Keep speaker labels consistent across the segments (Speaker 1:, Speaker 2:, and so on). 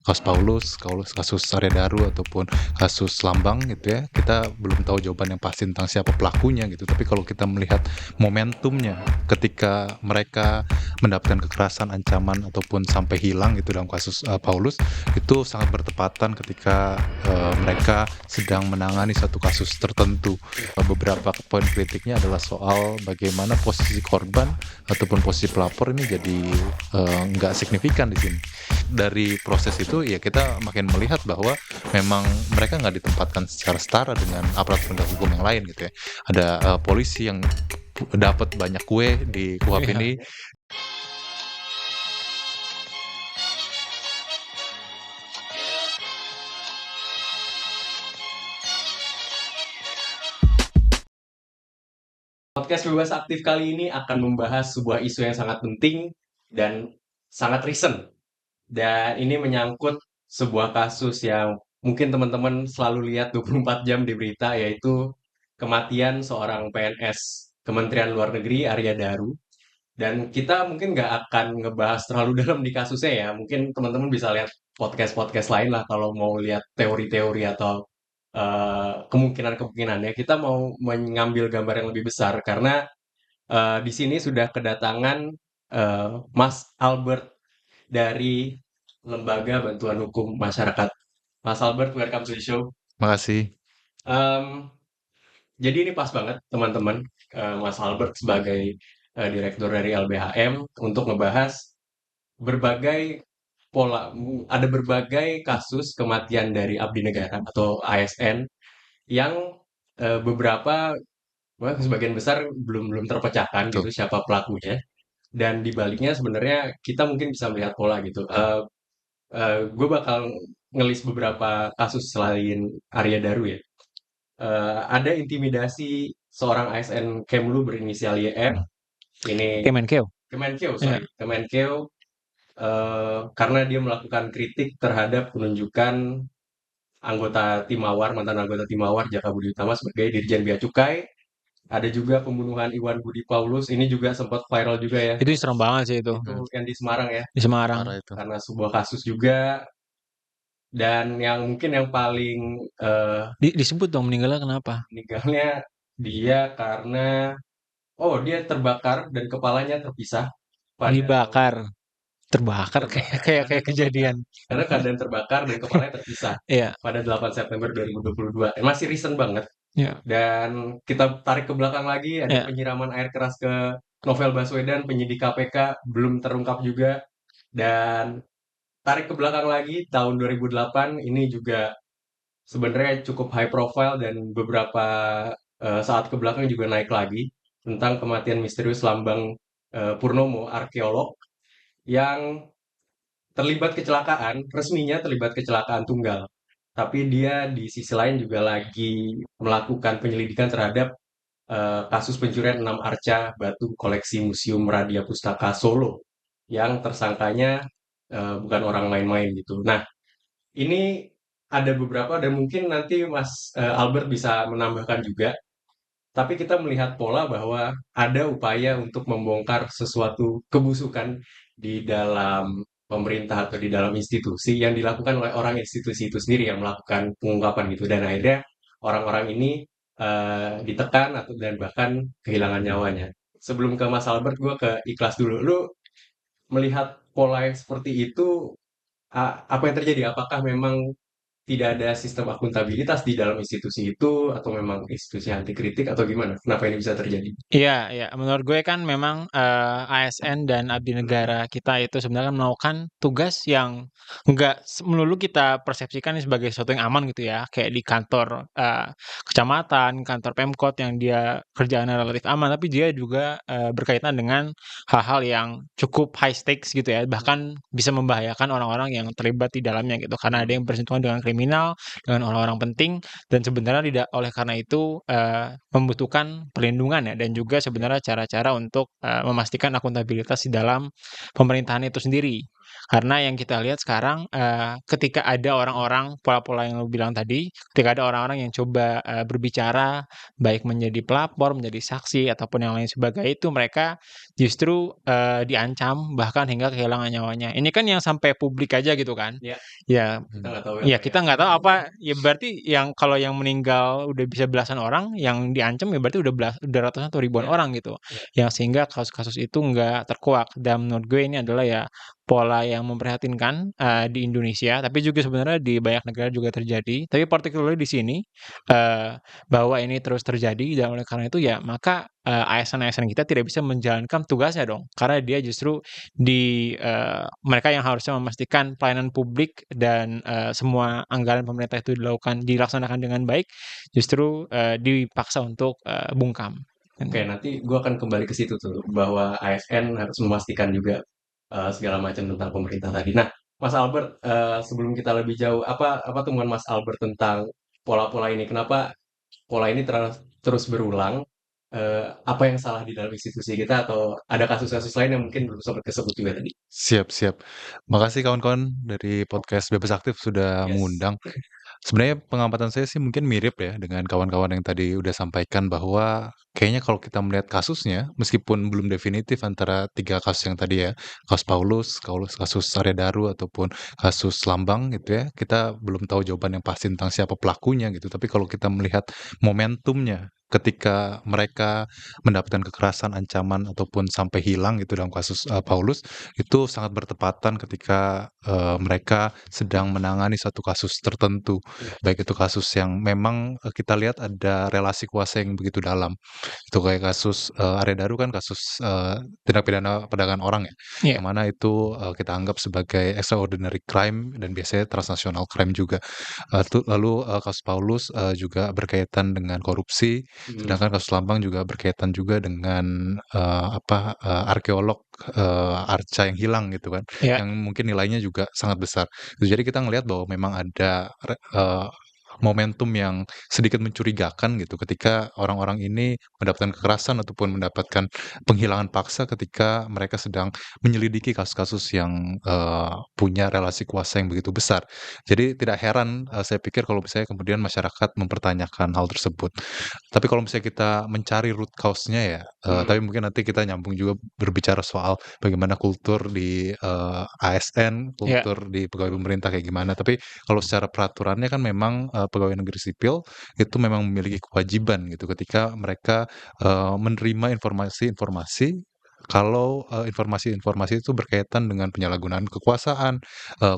Speaker 1: kasus Paulus, kasus Arya Daru ataupun kasus Lambang gitu ya, kita belum tahu jawaban yang pasti tentang siapa pelakunya gitu. Tapi kalau kita melihat momentumnya ketika mereka mendapatkan kekerasan, ancaman ataupun sampai hilang gitu dalam kasus Paulus, itu sangat bertepatan ketika mereka sedang menangani satu kasus tertentu. Beberapa poin kritiknya adalah soal bagaimana posisi korban ataupun posisi pelapor ini jadi nggak signifikan di sini. Dari proses itu ya kita makin melihat bahwa memang mereka nggak ditempatkan secara setara dengan aparat penegak hukum yang lain gitu ya. Ada polisi yang dapat banyak kue di KUHP
Speaker 2: Iya.
Speaker 1: ini.
Speaker 2: Podcast Bebas Aktif kali ini akan membahas sebuah isu yang sangat penting dan sangat recent. Dan ini menyangkut sebuah kasus yang mungkin teman-teman selalu lihat 24 jam di berita, yaitu kematian seorang PNS Kementerian Luar Negeri, Arya Daru. Dan kita mungkin nggak akan ngebahas terlalu dalam di kasusnya ya. Mungkin teman-teman bisa lihat podcast-podcast lain lah kalau mau lihat teori-teori atau kemungkinan-kemungkinannya. Kita mau mengambil gambar yang lebih besar karena di sini sudah kedatangan Mas Albert dari Lembaga Bantuan Hukum Masyarakat. Mas Albert, welcome to the show.
Speaker 1: Makasih.
Speaker 2: Em, jadi ini pas banget teman-teman, Mas Albert sebagai direktur dari LBHM untuk ngebahas berbagai ada berbagai kasus kematian dari abdi negara atau ASN yang beberapa, sebagian besar belum belum terpecahkan gitu
Speaker 1: Betul.
Speaker 2: siapa pelakunya. Dan di baliknya sebenarnya kita mungkin bisa melihat pola gitu. Gue bakal ngelis beberapa kasus selain Arya Daru ya. Ada intimidasi seorang ASN Kemlu berinisial YR. Ini
Speaker 3: Kemenkeu.
Speaker 2: Kemenkeu,
Speaker 3: Iya.
Speaker 2: sorry. Kemenkeu karena dia melakukan kritik terhadap penunjukan mantan anggota Tim Mawar Jaka Budi Utama sebagai Dirjen Bea Cukai. Ada juga pembunuhan Iwan Budi Paulus. Ini juga sempat viral juga ya.
Speaker 3: Itu serem banget sih itu.
Speaker 2: Itu yang di Semarang ya.
Speaker 3: Di Semarang.
Speaker 1: Parah itu.
Speaker 2: Karena sebuah kasus juga. Dan yang mungkin yang paling
Speaker 3: Disebut dong meninggalnya kenapa?
Speaker 2: meninggalnya dia karena dia terbakar dan kepalanya terpisah
Speaker 3: Dibakar. Terbakar
Speaker 2: terbakar
Speaker 3: kayak kejadian.
Speaker 2: karena keadaan terbakar dan kepalanya terpisah
Speaker 3: Iya.
Speaker 2: pada 8 September 2022. Masih recent banget.
Speaker 3: Iya.
Speaker 2: Dan kita tarik ke belakang lagi, ada
Speaker 3: Iya.
Speaker 2: penyiraman air keras ke Novel Baswedan, penyidik KPK, belum terungkap juga. Dan tarik ke belakang lagi, tahun 2008, ini juga sebenarnya cukup high profile dan beberapa saat ke belakang juga naik lagi tentang kematian misterius Lambang Purnomo, arkeolog yang terlibat kecelakaan, resminya terlibat kecelakaan tunggal. Tapi dia di sisi lain juga lagi melakukan penyelidikan terhadap kasus pencurian 6 arca batu koleksi Museum Radia Pustaka Solo yang tersangkanya bukan orang main-main gitu. Nah, ini ada beberapa dan mungkin nanti Mas Albert bisa menambahkan juga. Tapi kita melihat pola bahwa ada upaya untuk membongkar sesuatu kebusukan di dalam pemerintah atau di dalam institusi yang dilakukan oleh orang institusi itu sendiri yang melakukan pengungkapan gitu. Dan akhirnya orang-orang ini ditekan atau dan bahkan kehilangan nyawanya. Sebelum ke Mas Albert, gue ke Ikhlas dulu. Lu melihat pola yang seperti itu, apa yang terjadi? Apakah memang tidak ada sistem akuntabilitas di dalam institusi itu atau memang institusi anti kritik atau gimana? Kenapa ini bisa terjadi?
Speaker 3: Iya, iya. Menurut gue kan memang ASN dan abdi negara kita itu sebenarnya melakukan tugas yang nggak melulu kita persepsikan ini sebagai sesuatu yang aman gitu ya. Kayak di kantor kecamatan, kantor Pemkot yang dia kerjaannya relatif aman, tapi dia juga berkaitan dengan hal-hal yang cukup high stakes gitu ya. Bahkan bisa membahayakan orang-orang yang terlibat di dalamnya gitu. Karena ada yang bersentuhan dengan kriminal, dengan orang-orang penting, dan sebenarnya tidak oleh karena itu membutuhkan perlindungan ya, dan juga sebenarnya cara-cara untuk memastikan akuntabilitas di dalam pemerintahan itu sendiri. Karena yang kita lihat sekarang, ketika ada orang-orang, pola-pola yang lu bilang tadi, ketika ada orang-orang yang coba, berbicara, baik menjadi pelapor, menjadi saksi, ataupun yang lain sebagainya, itu mereka justru, diancam, bahkan hingga kehilangan nyawanya. Ini kan yang sampai publik aja gitu kan.
Speaker 2: Ya,
Speaker 3: Ya
Speaker 2: kita nggak tahu
Speaker 3: ya
Speaker 2: apa
Speaker 3: kita nggak tahu apa, ya berarti kalau yang meninggal udah bisa belasan orang, yang diancam ya berarti udah ratusan atau ribuan
Speaker 2: Ya,
Speaker 3: orang gitu.
Speaker 2: ya.
Speaker 3: Yang sehingga kasus-kasus itu nggak terkuak. Dan menurut gue ini adalah ya pola yang memprihatinkan, di Indonesia, tapi juga sebenarnya di banyak negara juga terjadi. Tapi particularly di sini, bahwa ini terus terjadi dan oleh karena itu ya maka, ASN-ASN kita tidak bisa menjalankan tugasnya dong. Karena dia justru mereka yang harusnya memastikan pelayanan publik dan, semua anggaran pemerintah itu dilaksanakan dengan baik, justru, dipaksa untuk, bungkam.
Speaker 2: Oke, nanti gue akan kembali ke situ tuh, bahwa ASN harus memastikan juga segala macam tentang pemerintah tadi. Nah, Mas Albert, sebelum kita lebih jauh, apa temuan Mas Albert tentang pola-pola ini? Kenapa pola ini terus berulang? Apa yang salah di dalam institusi kita, atau ada kasus-kasus lain yang mungkin belum sempat kesebut juga tadi?
Speaker 1: Siap, siap. Makasih kawan-kawan dari podcast Bebas Aktif sudah
Speaker 2: Yes.
Speaker 1: mengundang. Sebenarnya pengamatan saya sih mungkin mirip ya dengan kawan-kawan yang tadi udah sampaikan bahwa kayaknya kalau kita melihat kasusnya, meskipun belum definitif antara 3 kasus yang tadi ya, kasus Paulus, kasus Arya Daru ataupun kasus Lambang gitu ya, kita belum tahu jawaban yang pasti tentang siapa pelakunya gitu. Tapi kalau kita melihat momentumnya ketika mereka mendapatkan kekerasan, ancaman ataupun sampai hilang gitu dalam kasus Paulus, itu sangat bertepatan ketika mereka sedang menangani satu kasus tertentu.
Speaker 2: Iya.
Speaker 1: Baik itu kasus yang memang, kita lihat ada relasi kuasa yang begitu dalam. Itu kayak kasus, Arya Daru kan kasus, tindak pidana perdagangan orang ya,
Speaker 3: Iya.
Speaker 1: yang mana itu, kita anggap sebagai extraordinary crime dan biasanya transnational crime juga. Lalu, kasus Paulus, juga berkaitan dengan korupsi, sedangkan kasus Lambang juga berkaitan juga dengan, arkeolog, arca yang hilang gitu kan,
Speaker 3: Iya.
Speaker 1: yang mungkin nilainya juga sangat besar. Jadi kita ngelihat bahwa memang ada momentum yang sedikit mencurigakan gitu ketika orang-orang ini mendapatkan kekerasan ataupun mendapatkan penghilangan paksa ketika mereka sedang menyelidiki kasus-kasus yang, punya relasi kuasa yang begitu besar. Jadi tidak heran, saya pikir kalau misalnya kemudian masyarakat mempertanyakan hal tersebut. Tapi kalau misalnya kita mencari root cause-nya ya, tapi mungkin nanti kita nyambung juga berbicara soal bagaimana kultur di, ASN,
Speaker 3: Iya.
Speaker 1: kultur di pegawai pemerintah kayak gimana. Tapi kalau secara peraturannya kan memang, pegawai negeri sipil itu memang memiliki kewajiban gitu ketika mereka, menerima informasi-informasi kalau, informasi-informasi itu berkaitan dengan penyalahgunaan kekuasaan,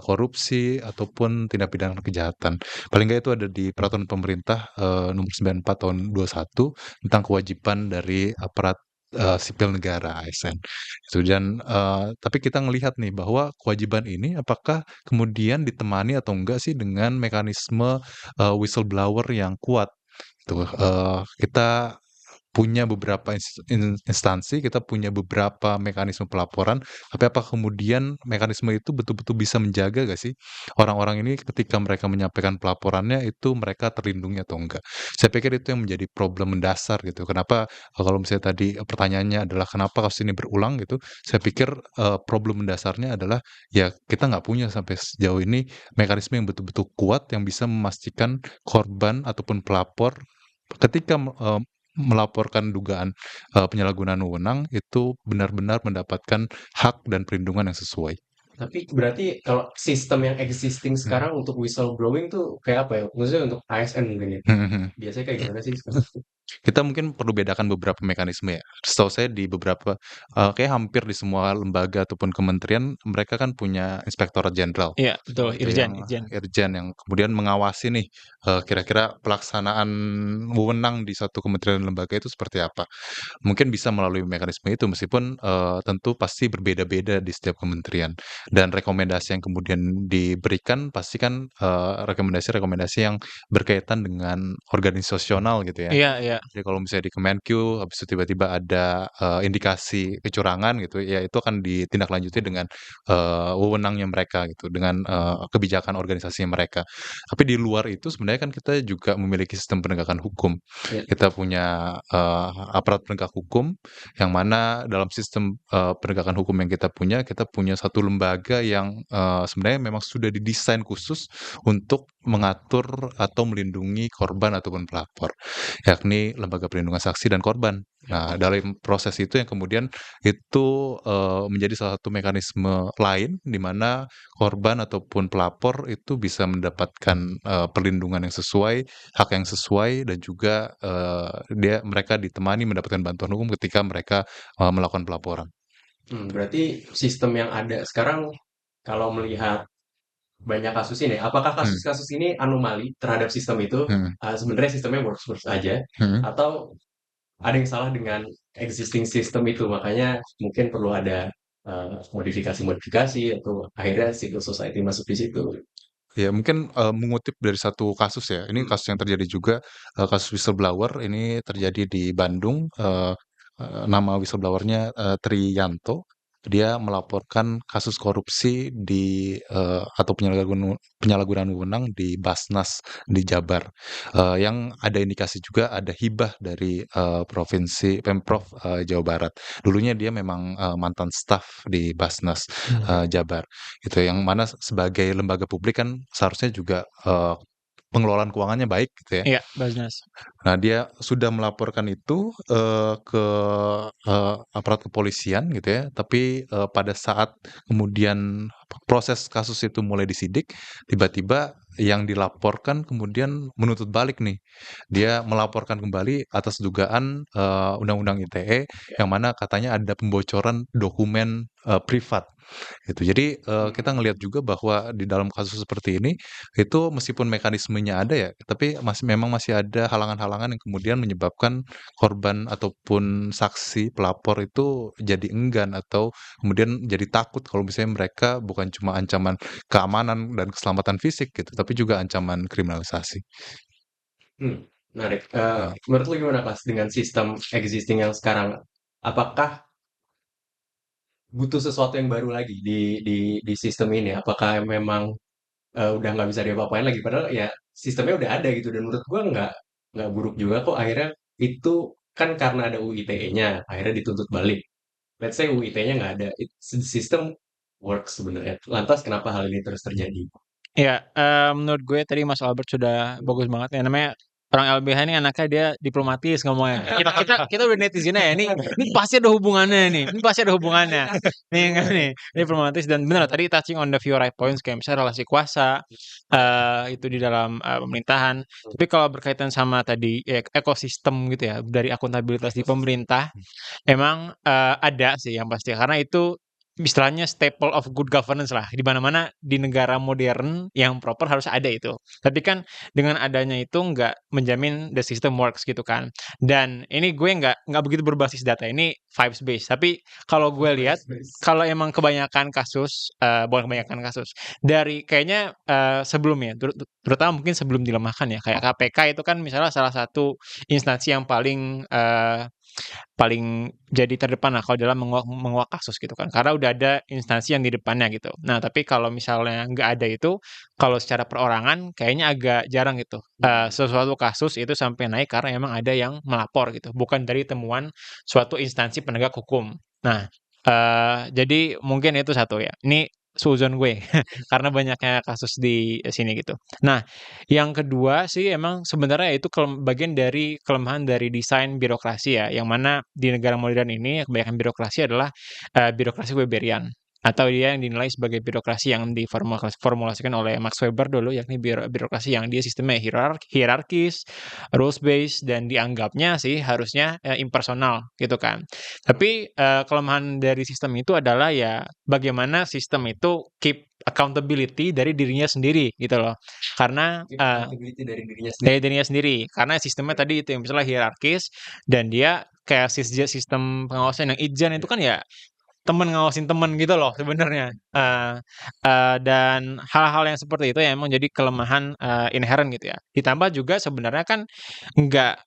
Speaker 1: korupsi, ataupun tindak pidana kejahatan. Paling nggak itu ada di peraturan pemerintah, nomor 94 tahun 21 tentang kewajiban dari aparat, sipil negara (ASN). Itu dan, tapi kita ngelihat nih bahwa kewajiban ini apakah kemudian ditemani atau enggak sih dengan mekanisme, whistleblower yang kuat gitu. Kita punya beberapa instansi, kita punya beberapa mekanisme pelaporan, tapi apa kemudian mekanisme itu betul-betul bisa menjaga nggak sih orang-orang ini ketika mereka menyampaikan pelaporannya itu mereka terlindungi atau enggak? Saya pikir itu yang menjadi problem mendasar gitu. Kenapa kalau misalnya tadi pertanyaannya adalah kenapa kasus ini berulang gitu, saya pikir, problem mendasarnya adalah ya kita nggak punya sampai sejauh ini mekanisme yang betul-betul kuat yang bisa memastikan korban ataupun pelapor ketika melaporkan dugaan, penyalahgunaan wewenang itu benar-benar mendapatkan hak dan perlindungan yang sesuai.
Speaker 2: Tapi berarti kalau sistem yang existing sekarang untuk whistleblowing tuh kayak apa ya? Maksudnya untuk ASN mungkin ya?
Speaker 1: Mhm, mhm.
Speaker 2: Biasanya kayak gimana sih sekarang?
Speaker 1: Kita mungkin perlu bedakan beberapa mekanisme ya. Setahu saya di beberapa, kayak hampir di semua lembaga ataupun kementerian mereka kan punya inspektorat jenderal.
Speaker 3: Iya, betul,
Speaker 1: Itu
Speaker 3: Irjen
Speaker 1: yang
Speaker 3: Irjen.
Speaker 1: irjen yang kemudian mengawasi nih, kira-kira pelaksanaan wewenang di satu kementerian lembaga itu seperti apa. Mungkin bisa melalui mekanisme itu meskipun, tentu pasti berbeda-beda di setiap kementerian. Dan rekomendasi yang kemudian diberikan pasti kan, rekomendasi-rekomendasi yang berkaitan dengan organisasional gitu ya.
Speaker 3: Iya, iya.
Speaker 1: Jadi kalau misalnya di Kemenq, habis itu tiba-tiba ada indikasi kecurangan gitu, ya itu akan ditindaklanjuti dengan wewenangnya mereka gitu, dengan kebijakan organisasi mereka. Tapi di luar itu sebenarnya kan kita juga memiliki sistem penegakan hukum.
Speaker 2: Ya.
Speaker 1: Kita punya aparat penegak hukum, yang mana dalam sistem penegakan hukum yang kita punya satu lembaga yang sebenarnya memang sudah didesain khusus untuk mengatur atau melindungi korban ataupun pelapor, yakni Lembaga Perlindungan Saksi dan Korban. Nah, dalam proses itu yang kemudian itu menjadi salah satu mekanisme lain di mana korban ataupun pelapor itu bisa mendapatkan perlindungan yang sesuai, hak yang sesuai, dan juga mereka ditemani mendapatkan bantuan hukum ketika mereka melakukan pelaporan.
Speaker 2: Berarti sistem yang ada sekarang kalau melihat banyak kasus ini, apakah
Speaker 1: Hmm,
Speaker 2: kasus-kasus ini anomali terhadap sistem itu?
Speaker 1: hmm,
Speaker 2: Sebenarnya sistemnya works aja,
Speaker 1: hmm.
Speaker 2: atau ada yang salah dengan existing system itu, makanya mungkin perlu ada modifikasi-modifikasi atau akhirnya civil society masuk di situ.
Speaker 1: Ya mungkin mengutip dari satu kasus ya. Ini
Speaker 2: Hmm.
Speaker 1: kasus yang terjadi juga, kasus whistleblower ini terjadi di Bandung. Nama whistleblowernya Triyanto. Dia melaporkan kasus korupsi atau penyalahgunaan wewenang di Basnas di Jabar, yang ada indikasi juga ada hibah dari provinsi Pemprov Jawa Barat. Dulunya dia memang mantan staf di Basnas Jabar. Gitu, yang mana sebagai lembaga publik kan seharusnya juga pengelolaan keuangannya baik gitu ya.
Speaker 3: Iya, Basnas.
Speaker 1: Nah, dia sudah melaporkan itu ke aparat kepolisian gitu ya, tapi pada saat kemudian proses kasus itu mulai disidik, tiba-tiba yang dilaporkan kemudian menuntut balik nih. Dia melaporkan kembali atas dugaan Undang-Undang ITE yang mana katanya ada pembocoran dokumen privat gitu. Jadi kita ngelihat juga bahwa di dalam kasus seperti ini itu meskipun mekanismenya ada ya, tapi memang masih ada halangan-halangan yang kemudian menyebabkan korban ataupun saksi pelapor itu jadi enggan atau kemudian jadi takut kalau misalnya mereka bukan cuma ancaman keamanan dan keselamatan fisik gitu, tapi juga ancaman kriminalisasi.
Speaker 2: Menarik.
Speaker 1: Nah,
Speaker 2: Menurut lu gimana, Mas, dengan sistem existing yang sekarang? Apakah butuh sesuatu yang baru lagi di sistem ini? Apakah memang udah nggak bisa diapa-apain lagi? Padahal ya sistemnya udah ada gitu. Dan menurut gua nggak buruk juga kok. Akhirnya itu kan karena ada UU ITE-nya, akhirnya dituntut balik. Let's say UU ITE-nya nggak ada, sistem works sebenarnya. Lantas kenapa hal ini terus terjadi?
Speaker 3: Ya, menurut gue tadi Mas Albert sudah bagus banget ya, namanya orang LBH ini anaknya dia diplomatis ngomongnya. Kita udah netizen ya, ini pasti ada hubungannya nih, ini pasti ada hubungannya. Nih enggak nih, diplomatis dan benar tadi touching on the few right points kayak misalnya relasi kuasa, itu di dalam, pemerintahan. Tapi kalau berkaitan sama tadi ekosistem gitu ya, dari akuntabilitas di pemerintah, emang, ada sih yang pasti, karena itu istilahnya staple of good governance lah, di mana-mana di negara modern yang proper harus ada itu. Tapi kan dengan adanya itu nggak menjamin the system works gitu kan. Dan ini gue nggak begitu berbasis data, ini vibes based. Tapi kalau gue lihat, kalau emang kebanyakan kasus, bukan kebanyakan kasus, dari kayaknya, sebelumnya, terutama mungkin sebelum dilemahkan ya, kayak KPK itu kan misalnya salah satu instansi yang paling, paling jadi terdepan lah kalau dalam menguak kasus gitu kan, karena udah ada instansi yang di depannya gitu. Nah, tapi kalau misalnya nggak ada itu, kalau secara perorangan kayaknya agak jarang gitu, sesuatu kasus itu sampai naik karena emang ada yang melapor gitu, bukan dari temuan suatu instansi penegak hukum. Nah, jadi mungkin itu satu ya, ini suuzon gue, karena banyaknya kasus di sini gitu. Nah, yang kedua sih emang sebenarnya itu bagian dari kelemahan dari desain birokrasi ya, yang mana di negara modern ini kebanyakan birokrasi adalah birokrasi Weberian atau dia yang dinilai sebagai birokrasi yang diformulasikan oleh Max Weber dulu, yakni birokrasi yang dia sistemnya hierarkis, rules based dan dianggapnya sih harusnya impersonal gitu kan. Tapi kelemahan dari sistem itu adalah ya bagaimana sistem itu keep accountability dari dirinya sendiri gitu loh. Karena
Speaker 2: Accountability dari dirinya sendiri.
Speaker 3: dari dirinya sendiri, karena sistemnya tadi itu yang misalnya hierarkis dan dia kayak sistem pengawasan yang Ijan itu kan ya temen ngawasin temen gitu loh sebenarnya. Dan hal-hal yang seperti itu yang emang jadi kelemahan inherent gitu ya. Ditambah juga sebenarnya kan nggak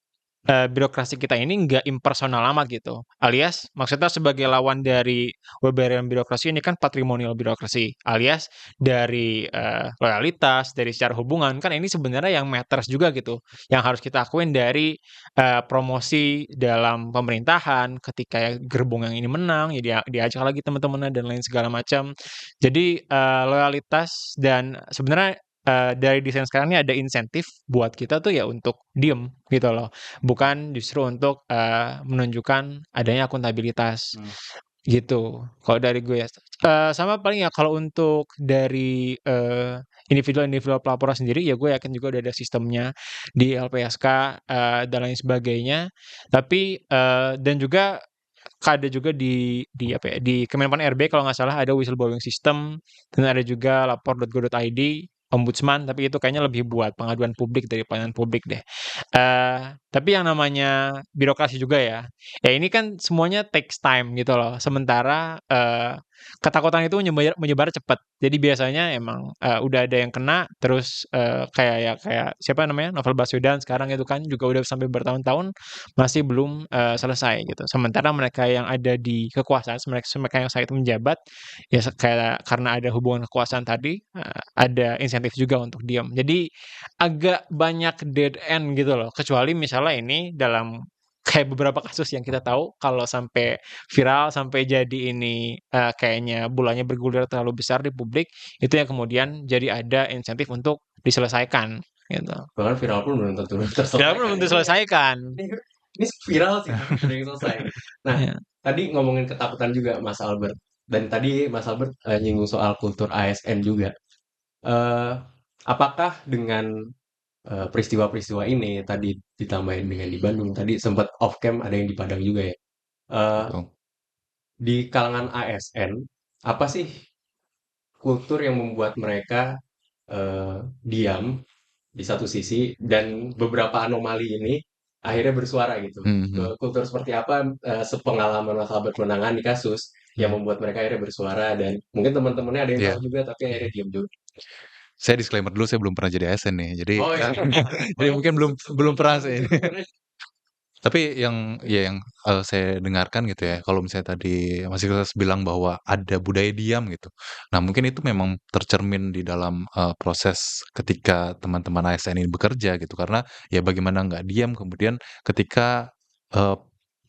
Speaker 3: birokrasi kita ini nggak impersonal amat gitu. Alias maksudnya sebagai lawan dari webaran birokrasi ini kan patrimonial birokrasi. Alias dari loyalitas, dari secara hubungan kan ini sebenarnya yang matters juga gitu. Yang harus kita akuin dari promosi dalam pemerintahan ketika ya gerbong yang ini menang ya diajak lagi teman-temannya dan lain segala macam. Jadi loyalitas dan sebenarnya dari desain sekarang ini ada insentif buat kita tuh ya untuk diem gitu loh. Bukan justru untuk menunjukkan adanya akuntabilitas gitu. Kalau dari gue ya. Sama paling ya kalau untuk dari individual pelapor sendiri ya gue yakin juga udah ada sistemnya di LPSK dan lain sebagainya. Tapi dan juga ada juga di apa ya di Kemenpan RB kalau nggak salah ada whistleblowing system dan ada juga lapor.go.id ombudsman tapi itu kayaknya lebih buat pengaduan publik dari pelayanan publik deh. Tapi yang namanya birokrasi juga ya. Ya ini kan semuanya takes time gitu loh. Sementara ketakutan itu menyebar cepat. Jadi biasanya emang udah ada yang kena terus kayak siapa namanya Novel Baswedan sekarang itu kan juga udah sampai bertahun-tahun masih belum selesai gitu. Sementara mereka yang ada di kekuasaan, mereka yang saat itu menjabat, ya kayak karena ada hubungan kekuasaan tadi, ada insentif juga untuk diam. Jadi agak banyak dead end gitu loh. Kecuali misalnya ini dalam kayak beberapa kasus yang kita tahu kalau sampai viral sampai jadi ini kayaknya bulannya bergulir terlalu besar di publik itu yang kemudian jadi ada insentif untuk diselesaikan gitu.
Speaker 2: Bahkan viral pun belum tentu
Speaker 3: Viral
Speaker 2: terselesaikan.
Speaker 3: belum diselesaikan.
Speaker 2: Ini viral sih, udah yang selesai. Nah,
Speaker 3: Ya.
Speaker 2: tadi ngomongin ketakutan juga Mas Albert. Dan tadi Mas Albert nyinggung soal kultur ASN juga. Eh, apakah dengan peristiwa-peristiwa ini tadi ditambahin dengan di Bandung, tadi sempat off cam ada yang di Padang juga ya. Eh,
Speaker 1: Betul.
Speaker 2: di kalangan ASN, apa sih kultur yang membuat mereka diam di satu sisi dan beberapa anomali ini akhirnya bersuara gitu.
Speaker 1: Mhm.
Speaker 2: Kultur seperti apa sepengalaman Mas Albert menangani kasus yang
Speaker 1: Mhm.
Speaker 2: membuat mereka akhirnya bersuara dan mungkin teman-temannya ada yang
Speaker 1: Iya.
Speaker 2: tahu juga tapi akhirnya diam juga.
Speaker 1: Saya disclaimer dulu, saya belum pernah jadi ASN nih. Jadi
Speaker 2: Oh iya.
Speaker 1: jadi mungkin belum pernah sih.
Speaker 2: Sebenarnya
Speaker 1: Tapi yang saya dengarkan gitu ya, kalau misalnya tadi Mas Ikhlas bilang bahwa ada budaya diam gitu. Nah, mungkin itu memang tercermin di dalam proses ketika teman-teman ASN ini bekerja gitu. Karena ya bagaimana nggak diam kemudian ketika eee,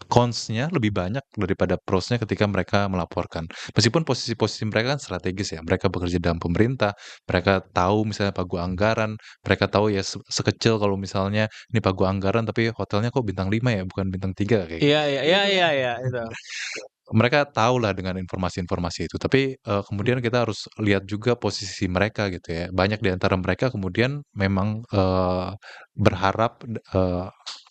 Speaker 1: cons-nya lebih banyak daripada pros-nya ketika mereka melaporkan. Meskipun posisi-posisi mereka kan strategis ya, mereka bekerja dalam pemerintah, mereka tahu misalnya pagu anggaran, mereka tahu ya sekecil kalau misalnya ini pagu anggaran tapi hotelnya kok bintang 5 ya, bukan bintang 3 kayak
Speaker 3: Iya
Speaker 1: gitu.
Speaker 3: iya iya iya iya itu.
Speaker 1: Mereka tahulah dengan informasi-informasi itu, tapi kemudian kita harus lihat juga posisi mereka gitu ya. Banyak di antara mereka kemudian memang berharap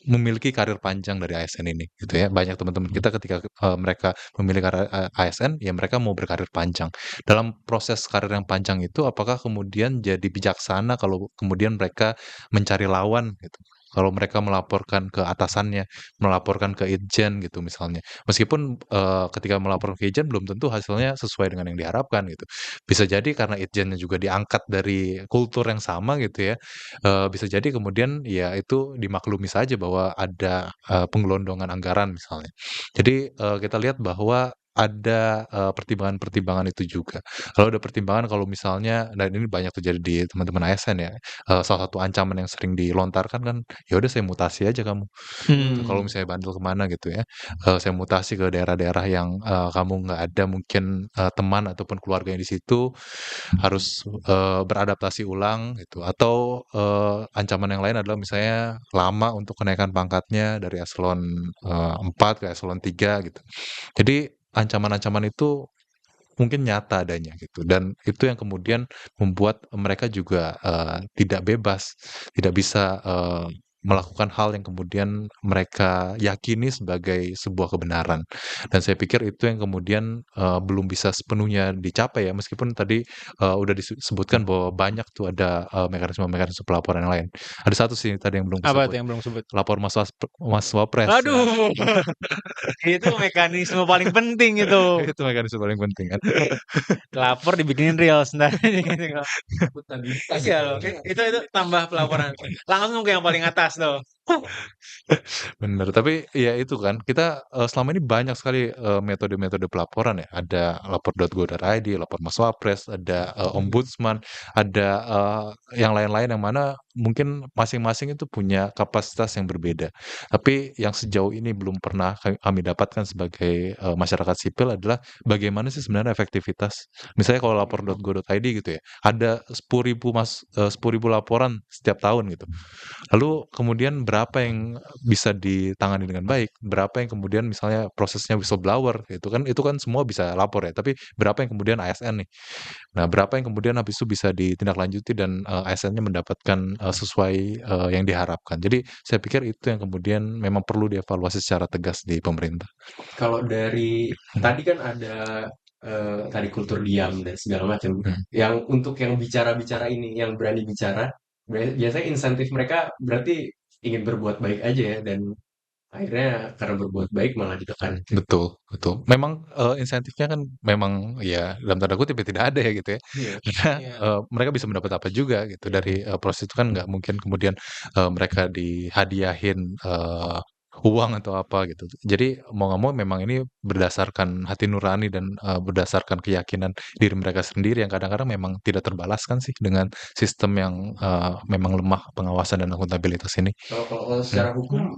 Speaker 1: memiliki karir panjang dari ASN ini gitu ya. Banyak teman-teman kita ketika mereka memilih karir ASN, ya mereka mau berkarir panjang. Dalam proses karir yang panjang itu, apakah kemudian jadi bijaksana kalau kemudian mereka mencari lawan gitu? Kalau mereka melaporkan ke atasannya, melaporkan ke Itjen gitu misalnya. Meskipun ketika melaporkan ke Itjen belum tentu hasilnya sesuai dengan yang diharapkan gitu. Bisa jadi karena Itjennya juga diangkat dari kultur yang sama gitu ya. Bisa jadi kemudian ya itu dimaklumi saja bahwa ada penggelondongan anggaran misalnya. Jadi kita lihat bahwa ada pertimbangan-pertimbangan itu juga. Kalau ada pertimbangan kalau misalnya dan ini banyak terjadi di teman-teman ASN ya. Salah satu ancaman yang sering dilontarkan kan, "Ya udah saya mutasi aja kamu." Gitu. Kalau
Speaker 3: Hmm.
Speaker 1: misalnya bandel kemana gitu ya, saya mutasi ke daerah-daerah yang kamu nggak ada mungkin teman ataupun keluarga yang di situ, harus beradaptasi ulang gitu. Atau ancaman yang lain adalah misalnya lama untuk kenaikan pangkatnya dari eselon 4 ke eselon 3 gitu. Jadi ancaman-ancaman itu mungkin nyata adanya gitu dan itu yang kemudian membuat mereka juga tidak bebas, tidak bisa melakukan hal yang kemudian mereka yakini sebagai sebuah kebenaran. Dan saya pikir itu yang kemudian belum bisa sepenuhnya dicapai ya meskipun tadi udah disebutkan bahwa banyak tuh ada mekanisme-mekanisme pelaporan yang lain. Ada satu sih tadi yang belum
Speaker 3: Apa
Speaker 1: kesebut,
Speaker 3: tuh yang belum sebut?
Speaker 1: lapor Mas Wapres ya.
Speaker 3: Aduh, itu mekanisme paling penting itu.
Speaker 1: Itu mekanisme paling penting kan.
Speaker 3: Lapor dibikinin reels ntar.
Speaker 2: tadi
Speaker 3: Iya loh, itu tambah pelaporan. Langsung ke yang paling atas tuh.
Speaker 1: Bener, tapi ya itu kan, kita, selama ini banyak sekali, metode-metode pelaporan ya, ada lapor.go.id, lapor Mas Wapres, ada, ombudsman, ada, yang lain-lain yang mana mungkin masing-masing itu punya kapasitas yang berbeda. Tapi yang sejauh ini belum pernah kami dapatkan sebagai, masyarakat sipil adalah bagaimana sih sebenarnya efektivitas. Misalnya kalau lapor.go.id gitu ya, ada 10.000 laporan setiap tahun gitu. Lalu kemudian berapa yang bisa ditangani dengan baik, berapa yang kemudian misalnya prosesnya whistleblower itu kan semua bisa lapor ya, tapi berapa yang kemudian ASN nih. Nah, berapa yang kemudian habis itu bisa ditindaklanjuti dan, ASN-nya mendapatkan, sesuai, yang diharapkan. Jadi saya pikir itu yang kemudian memang perlu dievaluasi secara tegas di pemerintah.
Speaker 2: Kalau dari tadi kan ada tadi kultur diam dan segala macam.
Speaker 1: Mhm.
Speaker 2: Yang untuk yang bicara-bicara ini, yang berani bicara, biasanya insentif mereka berarti ingin berbuat baik aja ya, dan akhirnya karena berbuat baik malah ditekan.
Speaker 1: Betul betul. Memang, insentifnya kan memang ya dalam tanda kutip ya tidak ada ya gitu ya.
Speaker 2: Iya,
Speaker 1: Karena,
Speaker 3: Iya.
Speaker 1: mereka bisa mendapat apa juga gitu dari, proses itu kan nggak mungkin kemudian, mereka dihadiahin, uang atau apa gitu. Jadi mau nggak mau memang ini berdasarkan hati nurani dan, berdasarkan keyakinan diri mereka sendiri yang kadang-kadang memang tidak terbalaskan sih dengan sistem yang, memang lemah pengawasan dan akuntabilitas ini.
Speaker 2: kalau
Speaker 1: Mhm.
Speaker 2: secara hukum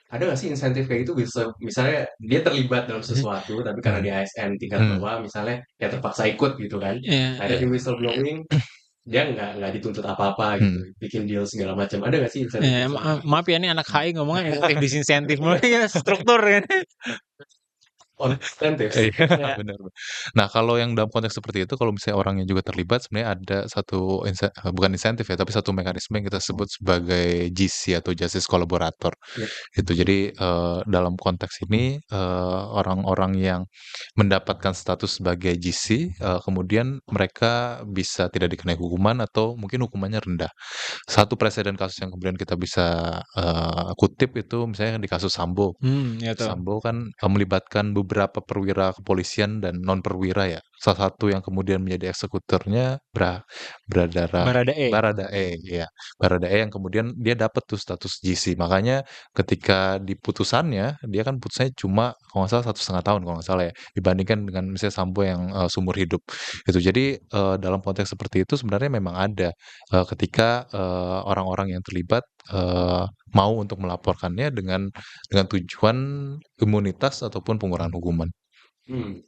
Speaker 2: ada nggak sih insentif kayak gitu, bisa misalnya dia terlibat dalam
Speaker 3: Mhm.
Speaker 2: sesuatu tapi karena
Speaker 1: Mhm.
Speaker 2: dia ASN tingkat
Speaker 1: Mhm.
Speaker 2: bawah misalnya ya terpaksa ikut gitu kan,
Speaker 3: Iya,
Speaker 2: akhirnya
Speaker 3: iya.
Speaker 2: di whistleblowing dia nggak dituntut apa-apa gitu,
Speaker 1: Mhm.
Speaker 2: bikin deal segala macam, ada nggak sih insentif insentif gitu?
Speaker 3: Maaf ya ini anak HI ngomongnya insentif disinsentif mulu ya struktur kan.
Speaker 2: On insentif.
Speaker 1: Iya,
Speaker 3: Iya.
Speaker 1: bener. Nah, kalau yang dalam konteks seperti itu, kalau misalnya orangnya juga terlibat, sebenarnya ada satu bukan insentif ya, tapi satu mekanisme yang kita sebut sebagai GC atau Justice Collaborator.
Speaker 2: Ya.
Speaker 1: Itu jadi, dalam konteks ini, orang-orang yang mendapatkan status sebagai GC, kemudian mereka bisa tidak dikenai hukuman atau mungkin hukumannya rendah. Satu presiden kasus yang kemudian kita bisa, kutip itu misalnya di kasus Sambo.
Speaker 3: Ya tuh.
Speaker 1: Sambo kan, melibatkan beberapa perwira kepolisian dan non perwira ya. Salah satu yang kemudian menjadi eksekutornya Bradara
Speaker 3: Baradae.
Speaker 1: Baradae, ya. Baradae yang kemudian dia dapat tuh status GC. Makanya ketika di putusannya, dia kan putusannya cuma kalau nggak salah 1,5 tahun kalau nggak salah ya, dibandingkan dengan misalnya Sambo yang, seumur hidup, gitu. Jadi, dalam konteks seperti itu sebenarnya memang ada, ketika, orang-orang yang terlibat, mau untuk melaporkannya dengan tujuan imunitas ataupun pengurangan hukuman.
Speaker 2: Hmm,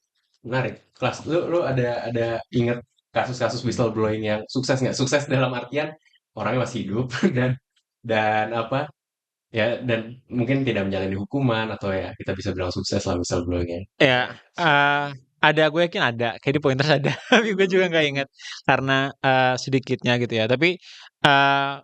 Speaker 2: menarik. Kelas, lu ada inget kasus-kasus whistleblowing yang sukses nggak? Sukses dalam artian orangnya masih hidup dan apa ya, dan mungkin tidak menjalani hukuman, atau ya kita bisa bilang sukses lah whistleblowingnya.
Speaker 3: Ya, ada, gue yakin ada, kayak di Pointers ada, tapi gue juga nggak inget karena, sedikitnya gitu ya. Tapi,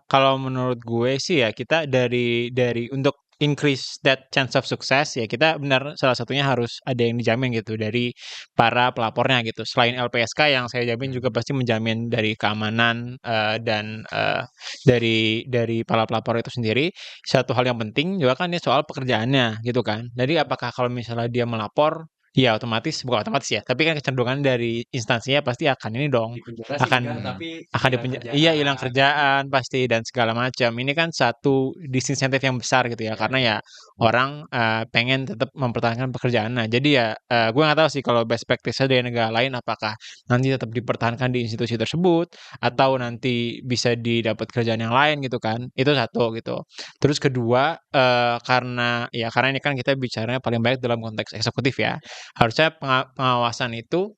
Speaker 3: kalau menurut gue sih ya kita dari untuk increase that chance of success ya kita benar salah satunya harus ada yang dijamin gitu dari para pelapornya gitu. Selain LPSK yang saya jamin juga pasti menjamin dari keamanan, dan, dari para pelapor itu sendiri. Satu hal yang penting juga kan ini soal pekerjaannya gitu kan. Jadi apakah kalau misalnya dia melapor, ya otomatis bukan otomatis ya, tapi kan kecenderungan dari instansinya pasti akan ini dong,
Speaker 2: Di penjara sih enggak,
Speaker 3: akan
Speaker 2: tapi
Speaker 3: akan
Speaker 2: hilang
Speaker 3: iya hilang
Speaker 2: kerjaan.
Speaker 3: kerjaan pasti dan segala macam. Ini kan satu disinsentif yang besar gitu ya,
Speaker 2: Ya,
Speaker 3: karena
Speaker 2: ya.
Speaker 3: ya orang, pengen tetap mempertahankan pekerjaannya. Jadi ya, gue nggak tahu sih kalau best practice-nya dari negara lain apakah nanti tetap dipertahankan di institusi tersebut atau nanti bisa didapat kerjaan yang lain gitu kan, itu satu gitu. Terus kedua, karena ini kan kita bicaranya paling baik dalam konteks eksekutif ya, harusnya pengawasan itu,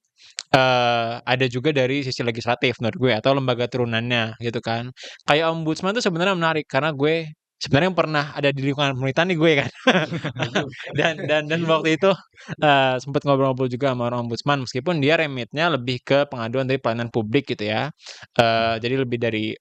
Speaker 3: ada juga dari sisi legislatif menurut gue atau lembaga turunannya gitu kan. Kayak ombudsman tuh sebenarnya menarik karena gue sebenarnya pernah ada di lingkungan pemerintahan nih gue kan.
Speaker 2: Bagus.
Speaker 3: Dan waktu itu, sempet ngobrol-ngobrol juga sama orang ombudsman meskipun dia remitnya lebih ke pengaduan dari pelayanan publik gitu ya. Jadi lebih dari,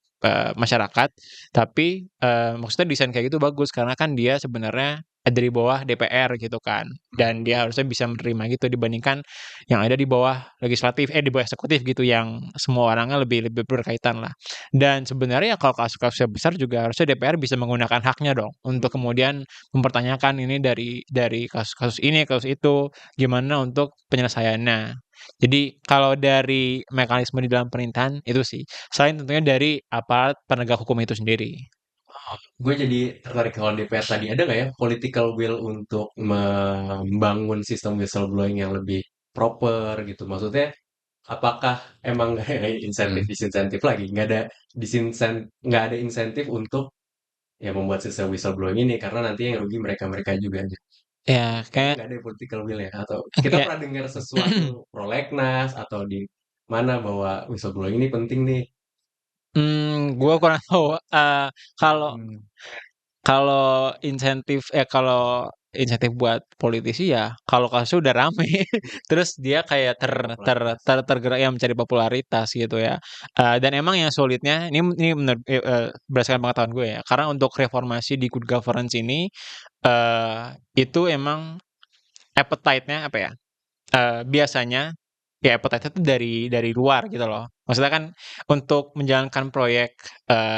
Speaker 3: masyarakat, tapi, maksudnya desain kayak gitu bagus karena kan dia sebenarnya ada di bawah DPR gitu kan, dan dia harusnya bisa menerima gitu dibandingkan yang ada di bawah legislatif di bawah eksekutif gitu yang semua orangnya lebih lebih berkaitan lah. Dan sebenarnya kalau kasus-kasusnya besar juga harusnya DPR bisa menggunakan haknya dong untuk kemudian mempertanyakan ini dari kasus-kasus ini, kasus itu, gimana untuk penyelesaiannya. Jadi kalau dari mekanisme di dalam pemerintahan itu sih, selain tentunya dari aparat penegak hukum itu sendiri.
Speaker 2: Gue jadi tertarik kalau DPR tadi, ada nggak ya political will untuk membangun sistem whistleblowing yang lebih proper gitu? Maksudnya, apakah emang nggak ada insentif
Speaker 1: Hmm.
Speaker 2: disinsentif lagi? Nggak ada insentif untuk ya membuat sistem whistleblowing ini karena nanti yang rugi mereka-mereka juga.
Speaker 3: Ya
Speaker 2: Kayaknya
Speaker 3: kayak
Speaker 2: nggak ada political will ya. Atau kita
Speaker 3: kayak
Speaker 2: pernah dengar sesuatu prolegnas atau di mana bahwa whistleblowing ini penting nih.
Speaker 3: gue kurang tahu. Kalau
Speaker 1: Hmm.
Speaker 3: Kalau kalau insentif buat politisi ya, kalau kasusnya udah rame, terus dia kayak ter
Speaker 2: Cari
Speaker 3: ter
Speaker 2: popularitas.
Speaker 3: ter tergerak ya mencari popularitas gitu ya. Dan emang yang sulitnya ini menurut berdasarkan pengetahuan gue ya, karena untuk reformasi di good governance ini, itu emang appetite-nya apa ya, biasanya, ya appetite-nya tuh dari luar gitu loh. Maksudnya kan untuk menjalankan proyek,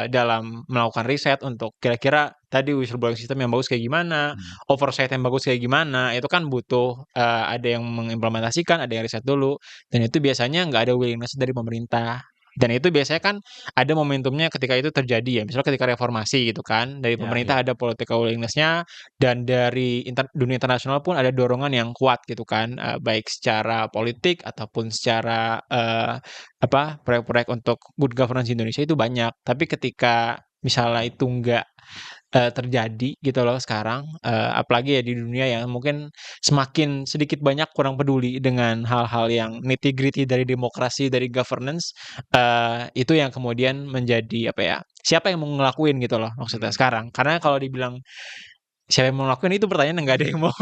Speaker 3: dalam melakukan riset untuk kira-kira tadi whistleblowing system yang bagus kayak gimana,
Speaker 1: Hmm.
Speaker 3: oversight yang bagus kayak gimana, itu kan butuh, ada yang mengimplementasikan, ada yang riset dulu, dan itu biasanya nggak ada willingness dari pemerintah. Dan itu biasanya kan ada momentumnya ketika itu terjadi ya, misalnya ketika reformasi gitu kan, dari
Speaker 2: Ya,
Speaker 3: pemerintah
Speaker 2: ya.
Speaker 3: ada political willingness-nya, dan dari dunia internasional pun ada dorongan yang kuat gitu kan, baik secara politik ataupun secara apa proyek-proyek untuk good governance di Indonesia itu banyak. Tapi ketika misalnya itu enggak terjadi gitu loh sekarang, apalagi ya di dunia yang mungkin semakin sedikit banyak kurang peduli dengan hal-hal yang nitty-gritty dari demokrasi, dari governance, itu yang kemudian menjadi apa ya, siapa yang mau ngelakuin gitu loh maksudnya
Speaker 2: Hmm.
Speaker 3: sekarang. Karena kalau dibilang siapa yang mau ngelakuin itu pertanyaan yang nggak ada yang mau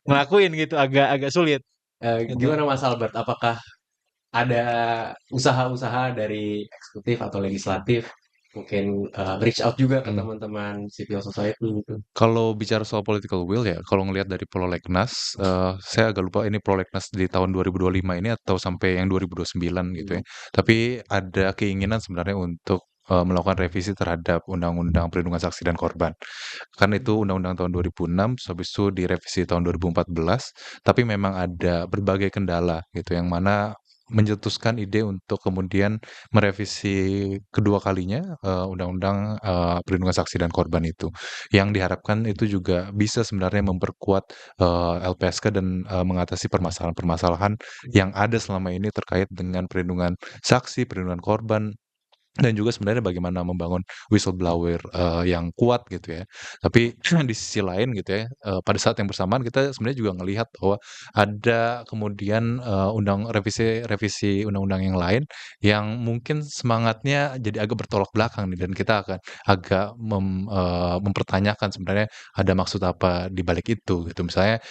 Speaker 3: ngelakuin gitu, agak agak sulit gitu.
Speaker 2: Gimana Mas Albert? Apakah ada usaha-usaha dari eksekutif atau legislatif mungkin reach out juga ke
Speaker 1: Hmm.
Speaker 2: teman-teman civil society gitu?
Speaker 1: Kalau bicara soal political will ya, kalau ngelihat dari prolegnas, saya agak lupa ini prolegnas di tahun 2025 ini atau sampai yang 2029 gitu ya.
Speaker 2: Hmm.
Speaker 1: Tapi ada keinginan sebenarnya untuk melakukan revisi terhadap Undang-Undang Perlindungan Saksi dan Korban. Kan itu Undang-Undang tahun 2006, terus habis itu direvisi tahun 2014, tapi memang ada berbagai kendala gitu, yang mana mencetuskan ide untuk kemudian merevisi kedua kalinya Undang-Undang Perlindungan Saksi dan Korban itu. Yang diharapkan itu juga bisa sebenarnya memperkuat LPSK dan mengatasi permasalahan-permasalahan yang ada selama ini terkait dengan perlindungan saksi, perlindungan korban, dan juga sebenarnya bagaimana membangun whistleblower yang kuat gitu ya. Tapi di sisi lain gitu ya, pada saat yang bersamaan kita sebenarnya juga ngelihat bahwa ada kemudian revisi revisi undang-undang yang lain yang mungkin semangatnya jadi agak bertolak belakang nih, dan kita akan agak mempertanyakan sebenarnya ada maksud apa di balik itu gitu. Misalnya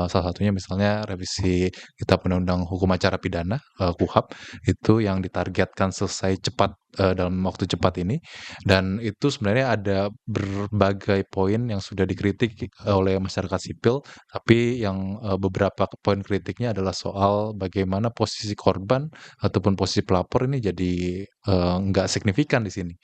Speaker 1: salah satunya misalnya revisi Kitab Undang-Undang Hukum Acara Pidana KUHP itu yang ditargetkan selesai cepat dalam waktu cepat ini, dan itu sebenarnya ada berbagai poin yang sudah dikritik oleh masyarakat sipil, tapi yang beberapa poin kritiknya adalah soal bagaimana posisi korban ataupun posisi pelapor ini jadi nggak signifikan di sini.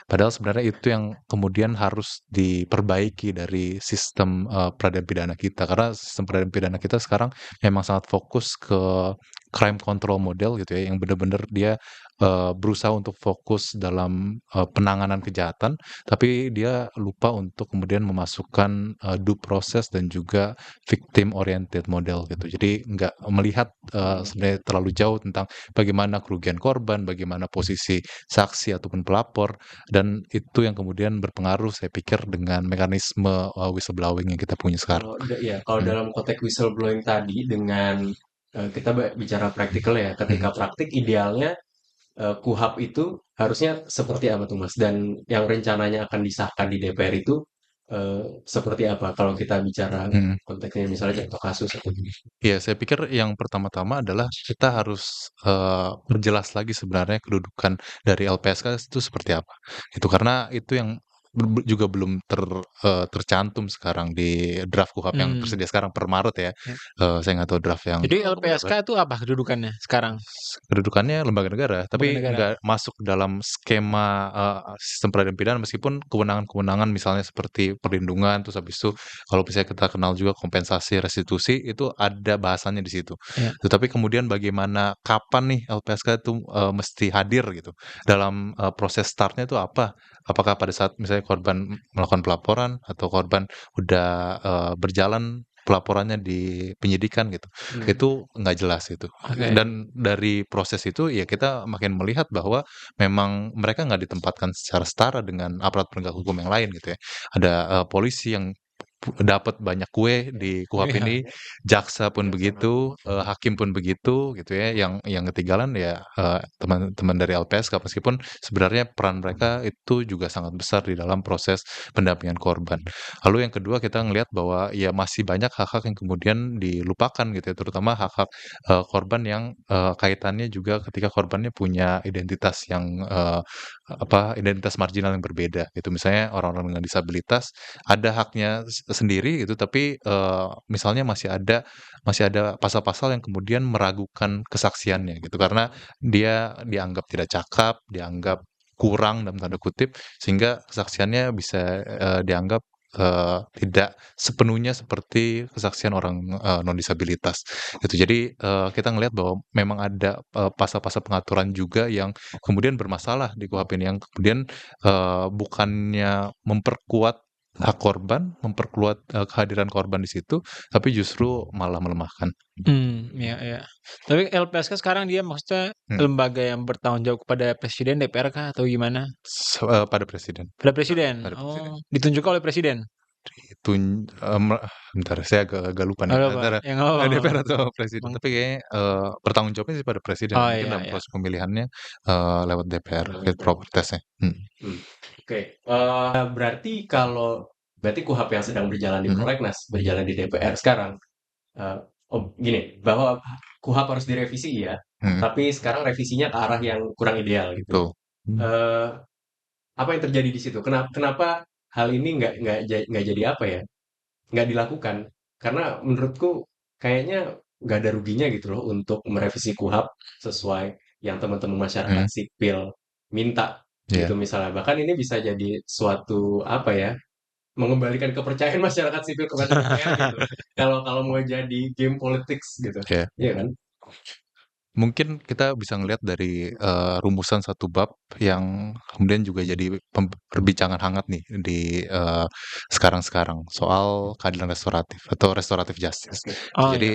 Speaker 1: Padahal sebenarnya itu yang kemudian harus diperbaiki dari sistem peradilan pidana kita, karena sistem peradilan pidana kita sekarang memang sangat fokus ke crime control model gitu ya, yang benar-benar dia berusaha untuk fokus dalam penanganan kejahatan, tapi dia lupa untuk kemudian memasukkan due process dan juga victim oriented model gitu. Jadi nggak melihat sebenarnya terlalu jauh tentang bagaimana kerugian korban, bagaimana posisi saksi ataupun pelapor, dan itu yang kemudian berpengaruh saya pikir dengan mekanisme whistleblowing yang kita punya sekarang.
Speaker 2: Kalau
Speaker 1: Hmm.
Speaker 2: dalam konteks whistleblowing tadi dengan kita bicara praktikal ya, ketika
Speaker 1: Mhm.
Speaker 2: praktik idealnya KUHP itu harusnya seperti apa tuh Mas? Dan yang rencananya akan disahkan di DPR itu seperti apa kalau kita bicara
Speaker 1: Mhm.
Speaker 2: konteksnya misalnya contoh kasus atau
Speaker 1: Ya, saya pikir yang pertama-tama adalah kita harus perjelas lagi sebenarnya kedudukan dari LPSK itu seperti apa. Itu karena itu yang juga belum tercantum sekarang di draft KUHP yang
Speaker 3: Hmm.
Speaker 1: tersedia sekarang per Maret ya.
Speaker 3: Ya.
Speaker 1: Saya nggak tahu draft yang
Speaker 3: Jadi LPSK itu apa kedudukannya sekarang?
Speaker 1: kedudukannya lembaga negara,
Speaker 3: Lembaga
Speaker 1: tapi
Speaker 3: negara.
Speaker 1: nggak masuk dalam skema sistem peradilan pidana, meskipun kewenangan-kewenangan misalnya seperti perlindungan, terus habis itu kalau misalnya kita kenal juga kompensasi restitusi itu ada bahasannya di situ.
Speaker 3: Ya.
Speaker 1: Tetapi kemudian bagaimana kapan nih LPSK itu mesti hadir gitu dalam proses startnya itu apa? Apakah pada saat misalnya misalnya korban melakukan pelaporan atau korban udah berjalan pelaporannya di penyidikan gitu, itu nggak jelas itu.
Speaker 3: Oke.
Speaker 1: Dan dari proses itu ya kita makin melihat bahwa memang mereka nggak ditempatkan secara setara dengan aparat penegak hukum yang lain gitu ya. Ada polisi yang dapat banyak kue di KUHP
Speaker 3: Iya.
Speaker 1: ini, jaksa pun begitu, hakim pun begitu gitu ya. Yang ketinggalan ya teman-teman dari LPSK, meskipun sebenarnya peran mereka itu juga sangat besar di dalam proses pendampingan korban. Lalu yang kedua kita ngelihat bahwa ya masih banyak hak-hak yang kemudian dilupakan gitu ya, terutama hak-hak korban yang kaitannya juga ketika korbannya punya identitas yang identitas marginal yang berbeda gitu. Misalnya orang-orang dengan disabilitas ada haknya sendiri gitu, tapi misalnya masih ada pasal-pasal yang kemudian meragukan kesaksiannya gitu, karena dia dianggap tidak cakap, dianggap kurang dalam tanda kutip, sehingga kesaksiannya bisa dianggap tidak sepenuhnya seperti kesaksian orang non disabilitas gitu. Jadi kita ngelihat bahwa memang ada pasal-pasal pengaturan juga yang kemudian bermasalah di KUHP ini, yang kemudian bukannya memperkuat hak korban, memperkuat kehadiran korban di situ, tapi justru malah melemahkan.
Speaker 3: Iya iya. Tapi LPSK sekarang dia maksudnya lembaga yang bertanggung jawab kepada presiden, DPR kah atau gimana?
Speaker 1: Pada presiden.
Speaker 3: Pada presiden?
Speaker 1: Pada presiden.
Speaker 3: Oh, ditunjuk oleh presiden?
Speaker 1: Bentar, saya agak lupa nih
Speaker 3: Nggak apa-apa,
Speaker 1: antara
Speaker 3: ya nggak apa-apa.
Speaker 1: DPR atau presiden, tapi kayaknya bertanggung jawabnya sih pada presiden.
Speaker 3: Oh
Speaker 1: Mungkin
Speaker 3: iya
Speaker 1: dalam
Speaker 3: iya.
Speaker 1: proses pemilihannya lewat DPR, fit proper testnya.
Speaker 2: Oke, berarti KUHP yang sedang berjalan di prolegnas, berjalan di DPR sekarang, gini, bahwa KUHP harus direvisi ya, tapi sekarang revisinya ke arah yang kurang ideal gitu.
Speaker 1: Betul.
Speaker 2: Eh, Apa yang terjadi di situ? Kenapa hal ini nggak jadi apa ya? Nggak dilakukan? Karena menurutku kayaknya nggak ada ruginya gitu loh untuk merevisi KUHP sesuai yang teman-teman masyarakat sipil minta gitu
Speaker 1: Iya.
Speaker 2: misalnya. Bahkan ini bisa jadi suatu apa ya? Mengembalikan kepercayaan masyarakat sipil kepada DPR gitu. Kalau kalau mau jadi game politics gitu.
Speaker 1: Iya.
Speaker 2: Iya kan?
Speaker 1: Mungkin kita bisa ngelihat dari rumusan satu bab yang kemudian juga jadi perbincangan hangat nih di sekarang-sekarang soal keadilan restoratif atau restoratif justice.
Speaker 3: Oh iya.
Speaker 1: Jadi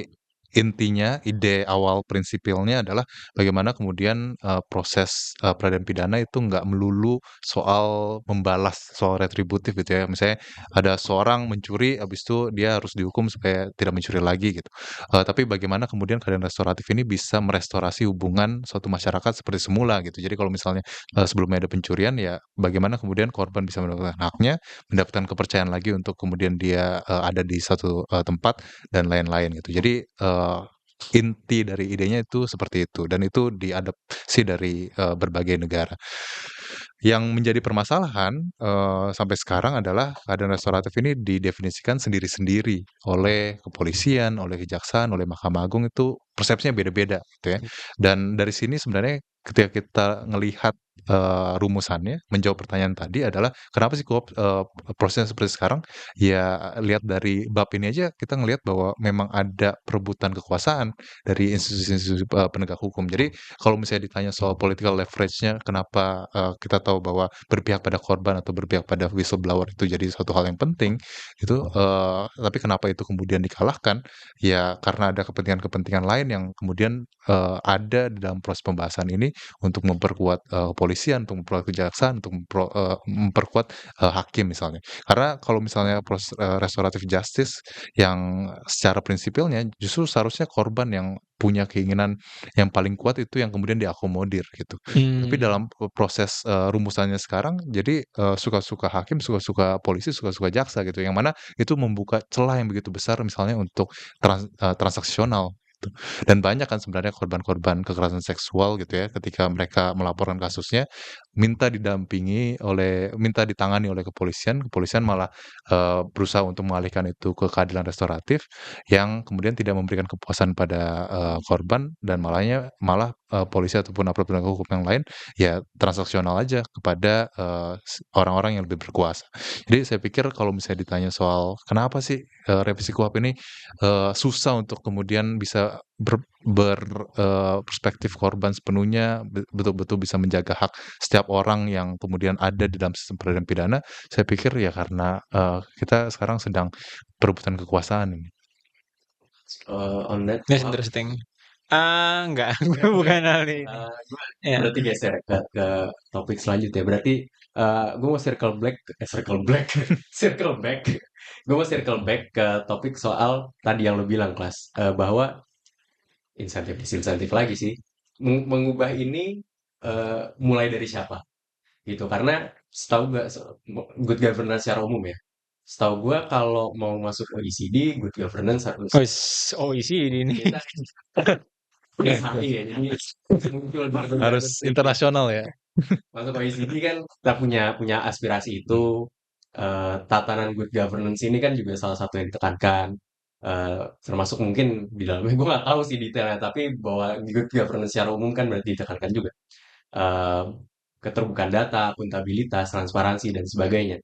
Speaker 1: intinya, ide awal prinsipilnya adalah bagaimana kemudian proses peradilan pidana itu nggak melulu soal membalas, soal retributif gitu ya. Misalnya ada seorang mencuri, habis itu dia harus dihukum supaya tidak mencuri lagi gitu. Tapi bagaimana kemudian keadilan restoratif ini bisa merestorasi hubungan suatu masyarakat seperti semula gitu. Jadi kalau misalnya sebelumnya ada pencurian, ya bagaimana kemudian korban bisa mendapatkan haknya, mendapatkan kepercayaan lagi untuk kemudian dia ada di satu tempat dan lain-lain gitu. Jadi inti dari idenya itu seperti itu, dan itu diadopsi dari berbagai negara. Yang menjadi permasalahan sampai sekarang adalah keadilan restoratif ini didefinisikan sendiri-sendiri oleh kepolisian, oleh kejaksaan, oleh Mahkamah Agung, itu persepsinya beda-beda gitu ya. Dan dari sini sebenarnya ketika kita ngelihat rumusannya, menjawab pertanyaan tadi adalah kenapa sih kok prosesnya seperti sekarang? Ya lihat dari bab ini aja kita ngelihat bahwa memang ada perebutan kekuasaan dari institusi-institusi penegak hukum. Jadi kalau misalnya ditanya soal political leverage-nya, kenapa kita tahu bahwa berpihak pada korban atau berpihak pada whistleblower itu jadi suatu hal yang penting, itu tapi kenapa itu kemudian dikalahkan? Ya karena ada kepentingan-kepentingan lain yang kemudian ada di dalam proses pembahasan ini untuk memperkuat kepolisian, untuk memperkuat kejaksaan, untuk memperkuat hakim misalnya. Karena kalau misalnya proses restoratif justice yang secara prinsipilnya justru seharusnya korban yang punya keinginan yang paling kuat itu yang kemudian diakomodir gitu. Tapi dalam proses rumusannya sekarang jadi suka-suka hakim, suka-suka polisi, suka-suka jaksa gitu. Yang mana itu membuka celah yang begitu besar misalnya untuk transaksional gitu. Dan banyak kan sebenarnya korban-korban kekerasan seksual gitu ya, ketika mereka melaporkan kasusnya minta ditangani oleh kepolisian malah berusaha untuk mengalihkan itu ke keadilan restoratif yang kemudian tidak memberikan kepuasan pada korban dan malah polisi ataupun aparat penegak hukum yang lain, ya transaksional aja kepada, orang-orang yang lebih berkuasa. Jadi saya pikir kalau misalnya ditanya soal kenapa sih, revisi KUHP ini, susah untuk kemudian bisa perspektif korban sepenuhnya, betul-betul bisa menjaga hak setiap orang yang kemudian ada di dalam sistem peradilan pidana, saya pikir ya karena, kita sekarang sedang perebutan kekuasaan ini.
Speaker 2: On that,
Speaker 3: That's
Speaker 2: maaf.
Speaker 3: interesting. Enggak, gue bukan ahli ini.
Speaker 2: Gue
Speaker 3: Ya.
Speaker 2: berarti geser ke topik selanjutnya. Berarti gue mau circle back. Gue mau circle back ke topik soal tadi yang lo bilang, kelas, bahwa insentif lagi sih. Mengubah ini mulai dari siapa? Gitu. Karena setahu gak good governance secara umum ya. Setahu gue kalau mau masuk OECD, good governance harus
Speaker 3: Oh, isi ini.
Speaker 2: kita SHI ya. Jadi muncul good
Speaker 1: Harus
Speaker 2: governance ini.
Speaker 1: internasional ya.
Speaker 2: Masuk OECD kan kita punya aspirasi itu. Tatanan good governance ini kan juga salah satu yang ditekankan. Termasuk mungkin di dalamnya gue nggak tahu sih detailnya, tapi bahwa good governance secara umum kan berarti ditekankan juga eh, keterbukaan data, akuntabilitas, transparansi dan sebagainya.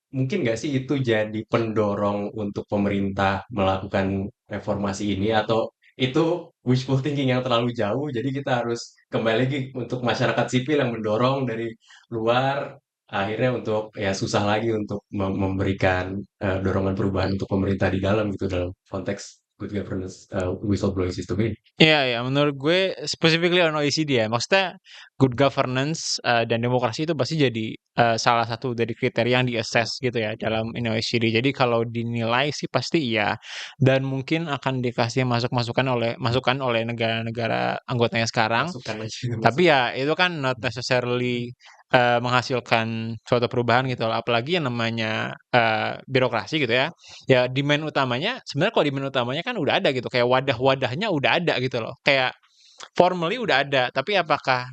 Speaker 2: Mungkin nggak sih itu jadi pendorong untuk pemerintah melakukan reformasi ini, atau itu wishful thinking yang terlalu jauh, jadi kita harus kembali lagi untuk masyarakat sipil yang mendorong dari luar, akhirnya untuk ya susah lagi untuk memberikan dorongan perubahan untuk pemerintah di dalam gitu dalam konteks good governance whistleblowing system ini.
Speaker 3: Iya, ya, menurut gue specifically on OECD ya. Maksudnya good governance dan demokrasi itu pasti jadi salah satu dari kriteria yang di-assess gitu ya dalam ini OECD. Jadi kalau dinilai sih pasti iya, dan mungkin akan dikasih masukan oleh negara-negara anggotanya sekarang.
Speaker 2: Masukkan aja
Speaker 3: Tapi ya itu kan not necessarily menghasilkan suatu perubahan gitu loh. Apalagi yang namanya birokrasi gitu ya. Ya demand utamanya sebenarnya kalau demand utamanya kan udah ada gitu. Kayak wadah-wadahnya udah ada gitu loh. Kayak formally udah ada. Tapi apakah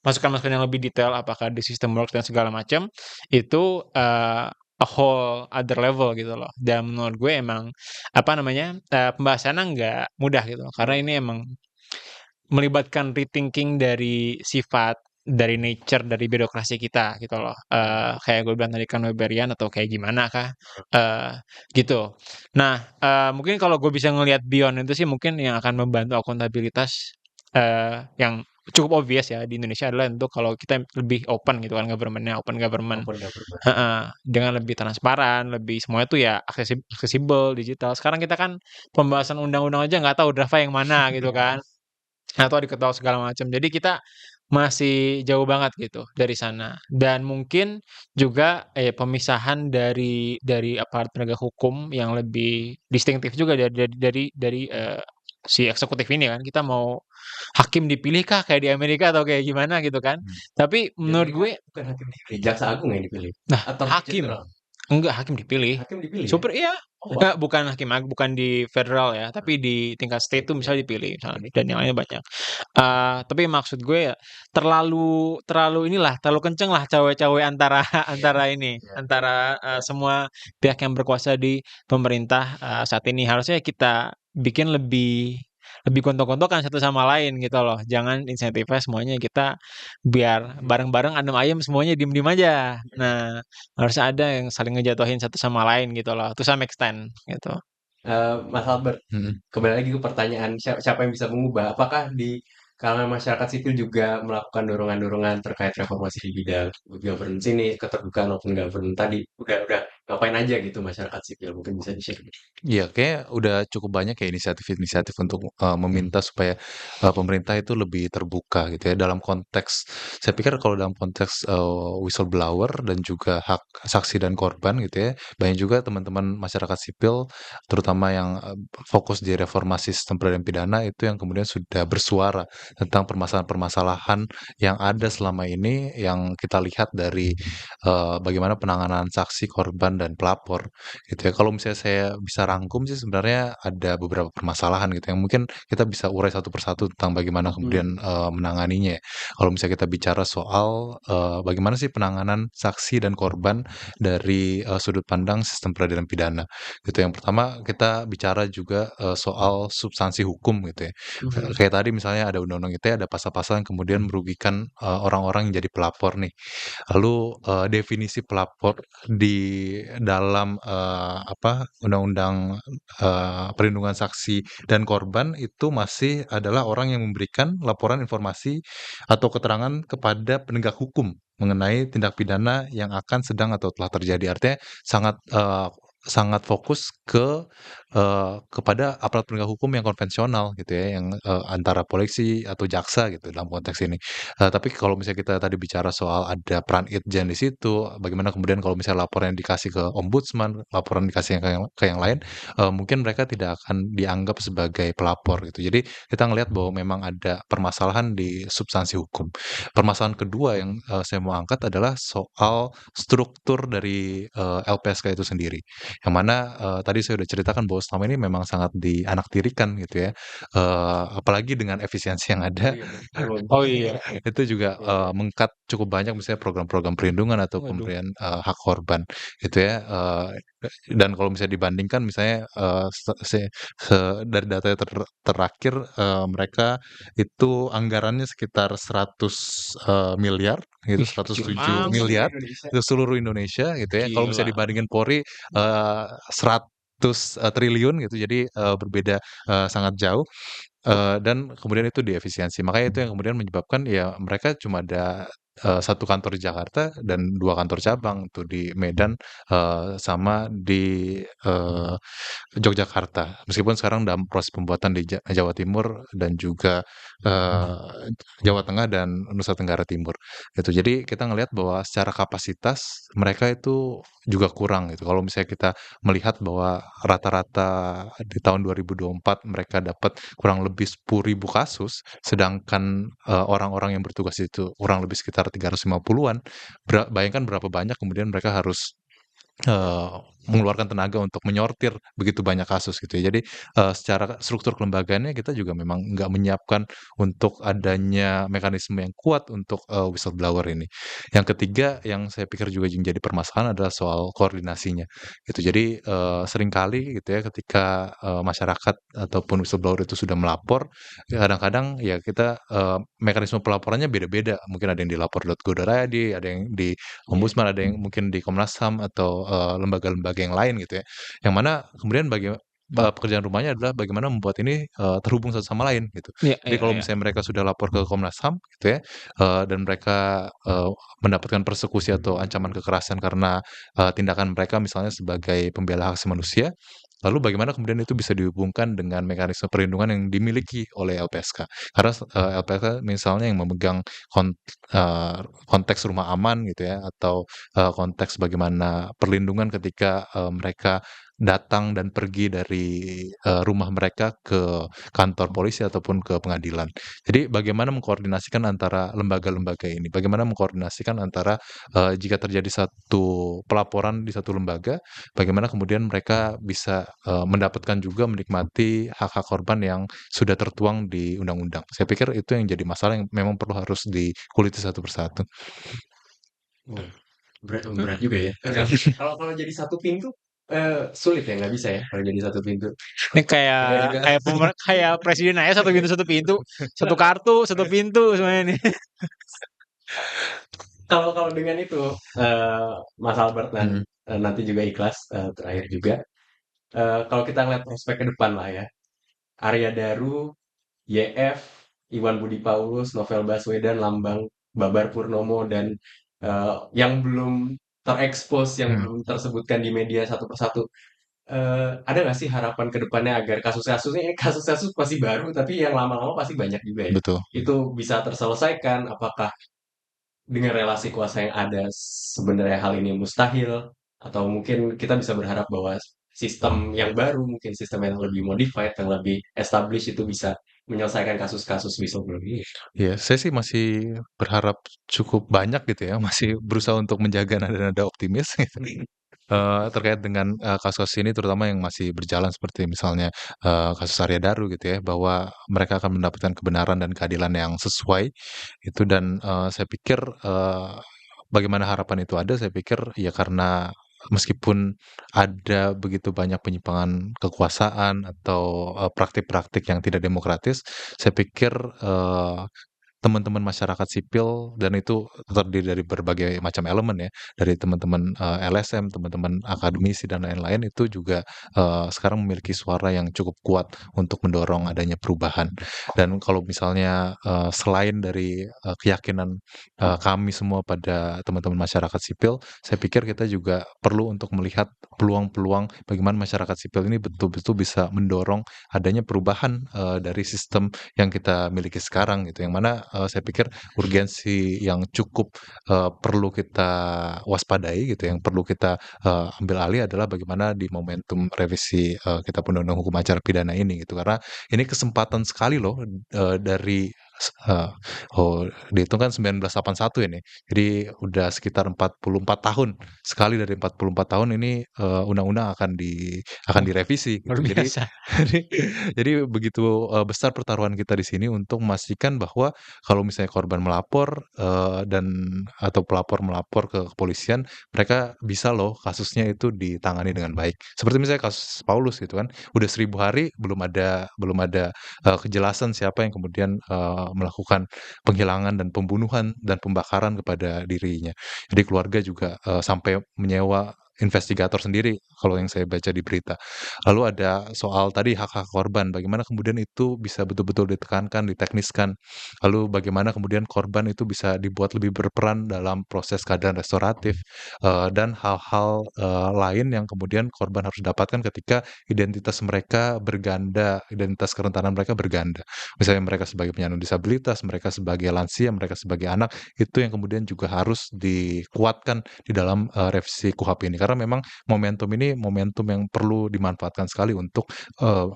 Speaker 3: masukan-masukan yang lebih detail, apakah di system work dan segala macam itu a whole other level gitu loh. Dan menurut gue emang apa namanya pembahasannya nggak mudah gitu loh. Karena ini emang melibatkan rethinking dari sifat, dari nature, dari birokrasi kita gitu loh. Kayak gue bilang tadi kan Weberian atau kayak gimana kah? Gitu. Nah, mungkin kalau gue bisa ngelihat beyond itu sih mungkin yang akan membantu akuntabilitas yang cukup obvious ya di Indonesia adalah untuk kalau kita lebih open gitu kan government-nya, open government.
Speaker 2: maupun government.
Speaker 3: Dengan lebih transparan, lebih semuanya tuh ya aksesibel, digital. Sekarang kita kan pembahasan undang-undang aja nggak tahu draftnya yang mana gitu kan atau diketahui segala macam. Jadi kita masih jauh banget gitu dari sana. Dan mungkin juga pemisahan dari aparat penegak hukum yang lebih distintif juga dari si eksekutif ini kan. Kita mau hakim dipilih kah kayak di Amerika atau kayak gimana gitu kan. Tapi
Speaker 2: Di
Speaker 3: menurut
Speaker 2: Amerika
Speaker 3: gue
Speaker 2: bukan hakim dipilih, jaksa agung yang dipilih.
Speaker 3: nah
Speaker 2: Atau
Speaker 3: hakim
Speaker 2: jenderal.
Speaker 3: enggak hakim dipilih.
Speaker 2: Hakim dipilih ya?
Speaker 3: Super iya.
Speaker 2: Oh, wow.
Speaker 3: Enggak, bukan hakim agung, bukan di federal ya, tapi di tingkat state tuh misalnya dipilih misalnya dan yang lainnya banyak. Tapi maksud gue ya terlalu inilah, terlalu kenceng lah cawe-cawe antara antara ini, antara semua pihak yang berkuasa di pemerintah saat ini. Harusnya kita bikin lebih gontok-gontokan satu sama lain gitu loh. Jangan insentifnya semuanya kita biar bareng-bareng adem ayem semuanya diem-diem aja. Nah, harusnya ada yang saling ngejatuhin satu sama lain gitu loh. To some extent gitu.
Speaker 2: Mas Albert,
Speaker 1: Mhm.
Speaker 2: kembali lagi ke pertanyaan siapa yang bisa mengubah? Apakah di kalangan masyarakat sipil juga melakukan dorongan-dorongan terkait reformasi di bidang good governance ini, keterbukaan open governance tadi? Udah ngapain aja gitu masyarakat sipil? Mungkin bisa di-share.
Speaker 1: Iya, kayak udah cukup banyak ya inisiatif-inisiatif untuk meminta supaya pemerintah itu lebih terbuka gitu ya dalam konteks. Saya pikir kalau dalam konteks whistleblower dan juga hak saksi dan korban gitu ya, banyak juga teman-teman masyarakat sipil, terutama yang fokus di reformasi sistem peradilan pidana itu yang kemudian sudah bersuara tentang permasalahan-permasalahan yang ada selama ini yang kita lihat dari bagaimana penanganan saksi korban korban dan pelapor gitu ya. Kalau misalnya saya bisa rangkum sih sebenarnya ada beberapa permasalahan gitu yang mungkin kita bisa urai satu persatu tentang bagaimana kemudian menanganinya ya. Kalau misalnya kita bicara soal bagaimana sih penanganan saksi dan korban dari sudut pandang sistem peradilan pidana gitu. Yang pertama kita bicara juga soal substansi hukum gitu ya. Kayak tadi misalnya ada undang-undang ITE, ada pasal-pasal yang kemudian merugikan orang-orang yang jadi pelapor nih. Lalu definisi pelapor di dalam undang-undang perlindungan saksi dan korban itu masih adalah orang yang memberikan laporan informasi atau keterangan kepada penegak hukum mengenai tindak pidana yang akan sedang atau telah terjadi. Artinya sangat fokus kepada aparat penegak hukum yang konvensional gitu ya, yang antara polisi atau jaksa gitu dalam konteks ini. Tapi kalau misalnya kita tadi bicara soal ada peran Itjen di situ, bagaimana kemudian kalau misalnya laporan yang dikasih ke ombudsman, laporan dikasih ke yang lain, mungkin mereka tidak akan dianggap sebagai pelapor gitu. Jadi kita ngelihat bahwa memang ada permasalahan di substansi hukum. Permasalahan kedua yang saya mau angkat adalah soal struktur dari LPSK itu sendiri. Yang mana tadi saya udah ceritakan bahwa selama ini memang sangat dianaktirikan gitu ya. Apalagi dengan efisiensi yang ada,
Speaker 3: Oh iya.
Speaker 1: itu juga meng-cut cukup banyak misalnya program-program perlindungan atau
Speaker 3: Waduh.
Speaker 1: pemberian hak korban gitu ya. Dan kalau misalnya dibandingkan misalnya dari data yang terakhir mereka itu anggarannya sekitar 100 miliar gitu,
Speaker 3: Ih, kecil
Speaker 1: 107
Speaker 3: banget.
Speaker 1: miliar
Speaker 2: Indonesia.
Speaker 1: ke seluruh Indonesia gitu ya. Kalau misalnya
Speaker 3: Gila.
Speaker 1: dibandingin Polri 100 triliun gitu, jadi berbeda sangat jauh. Dan kemudian itu diefisiensi. Makanya itu yang kemudian menyebabkan ya mereka cuma ada 1 kantor di Jakarta dan 2 kantor cabang tuh di Medan sama di Yogyakarta. Meskipun sekarang dalam proses pembuatan di Jawa Timur dan juga Jawa Tengah dan Nusa Tenggara Timur gitu. Jadi kita ngelihat bahwa secara kapasitas mereka itu juga kurang gitu. Kalau misalnya kita melihat bahwa rata-rata di tahun 2024 mereka dapat kurang lebih 10.000 kasus, sedangkan orang-orang yang bertugas itu kurang lebih sekitar 350-an. Bayangkan berapa banyak kemudian mereka harus mengeluarkan tenaga untuk menyortir begitu banyak kasus gitu ya. Jadi secara struktur kelembagaannya kita juga memang nggak menyiapkan untuk adanya mekanisme yang kuat untuk whistleblower ini. Yang ketiga yang saya pikir juga menjadi permasalahan adalah soal koordinasinya gitu. Jadi seringkali gitu ya ketika masyarakat ataupun whistleblower itu sudah melapor, kadang-kadang ya kita mekanisme pelaporannya beda-beda. Mungkin ada yang di lapor.go.id, ada yang di ombudsman, ada yang mungkin di Komnas HAM atau lembaga-lembaga yang lain gitu ya. Yang mana kemudian pekerjaan rumahnya adalah bagaimana membuat ini terhubung satu sama lain gitu.
Speaker 3: Iya,
Speaker 1: Jadi
Speaker 3: iya,
Speaker 1: kalau
Speaker 3: iya.
Speaker 1: misalnya mereka sudah lapor ke Komnas HAM gitu ya, dan mereka mendapatkan persekusi atau ancaman kekerasan karena tindakan mereka misalnya sebagai pembela hak asasi manusia, lalu bagaimana kemudian itu bisa dihubungkan dengan mekanisme perlindungan yang dimiliki oleh LPSK. Karena LPSK misalnya yang memegang konteks rumah aman gitu ya, atau konteks bagaimana perlindungan ketika mereka datang dan pergi dari rumah mereka ke kantor polisi ataupun ke pengadilan. Jadi bagaimana mengkoordinasikan antara lembaga-lembaga ini, bagaimana mengkoordinasikan antara jika terjadi satu pelaporan di satu lembaga, bagaimana kemudian mereka bisa mendapatkan juga menikmati hak-hak korban yang sudah tertuang di undang-undang. Saya pikir itu yang jadi masalah yang memang perlu harus dikuliti satu persatu.
Speaker 2: Berat juga ya. Kalau jadi satu pintu sulit ya, nggak bisa ya kalau jadi satu pintu.
Speaker 3: Ini kayak presiden aja satu pintu, satu kartu, satu pintu semuanya nih.
Speaker 2: Kalau dengan itu Mas Albert dan nanti juga Ikhlas terakhir juga. Kalau kita ngeliat prospek ke depan lah ya. Arya Daru, YF, Iwan Budi Paulus, Novel Baswedan, Lambang Babar Purnomo dan yang belum terekspos, yang belum tersebutkan di media satu persatu. Ada nggak sih harapan ke depannya agar kasus-kasusnya kasus-kasus pasti baru tapi yang lama-lama pasti banyak juga ya.
Speaker 1: Betul.
Speaker 2: Itu bisa terselesaikan, apakah dengan relasi kuasa yang ada sebenarnya hal ini mustahil atau mungkin kita bisa berharap bahwa sistem yang baru, mungkin sistem yang lebih modified, yang lebih established itu bisa menyelesaikan kasus-kasus whistleblowing ini.
Speaker 1: Ya, saya sih masih berharap cukup banyak gitu ya, masih berusaha untuk menjaga nada-nada optimis gitu. Terkait dengan, kasus-kasus ini terutama yang masih berjalan seperti misalnya, kasus Arya Daru gitu ya, bahwa mereka akan mendapatkan kebenaran dan keadilan yang sesuai itu dan, saya pikir, bagaimana harapan itu ada, saya pikir ya karena meskipun ada begitu banyak penyimpangan kekuasaan atau, praktik-praktik yang tidak demokratis, saya pikir, teman-teman masyarakat sipil dan itu terdiri dari berbagai macam elemen ya, dari teman-teman, LSM, teman-teman akademisi dan lain-lain itu juga, sekarang memiliki suara yang cukup kuat untuk mendorong adanya perubahan. Dan kalau misalnya, selain dari, keyakinan, kami semua pada teman-teman masyarakat sipil, saya pikir kita juga perlu untuk melihat peluang-peluang bagaimana masyarakat sipil ini betul-betul bisa mendorong adanya perubahan, dari sistem yang kita miliki sekarang gitu, yang mana, saya pikir urgensi yang cukup, perlu kita waspadai gitu, yang perlu kita, ambil alih adalah bagaimana di momentum revisi, Kitab Undang-Undang Hukum Acara Pidana ini gitu. Karena ini kesempatan sekali loh, dari eee, dihitung kan 1981 ini. Jadi udah sekitar 44 tahun, sekali dari 44 tahun ini, undang-undang akan
Speaker 3: Oh,
Speaker 1: direvisi
Speaker 3: luar
Speaker 1: gitu. Jadi
Speaker 3: biasa.
Speaker 1: jadi jadi begitu, besar pertaruhan kita di sini untuk memastikan bahwa kalau misalnya korban melapor, dan atau pelapor melapor ke kepolisian, mereka bisa loh kasusnya itu ditangani dengan baik. Seperti misalnya kasus Paulus gitu kan, udah 1000 hari belum ada, kejelasan siapa yang kemudian, melakukan penghilangan dan pembunuhan dan pembakaran kepada dirinya. Jadi keluarga juga, sampai menyewa investigator sendiri kalau yang saya baca di berita. Lalu ada soal tadi hak-hak korban, bagaimana kemudian itu bisa betul-betul ditekankan, ditekniskan. Lalu bagaimana kemudian korban itu bisa dibuat lebih berperan dalam proses keadilan restoratif, dan hal-hal, lain yang kemudian korban harus dapatkan ketika identitas mereka berganda, identitas kerentanan mereka berganda. Misalnya mereka sebagai penyandang disabilitas, mereka sebagai lansia, mereka sebagai anak, itu yang kemudian juga harus dikuatkan di dalam, revisi KUHP ini. Karena memang momentum ini momentum yang perlu dimanfaatkan sekali untuk,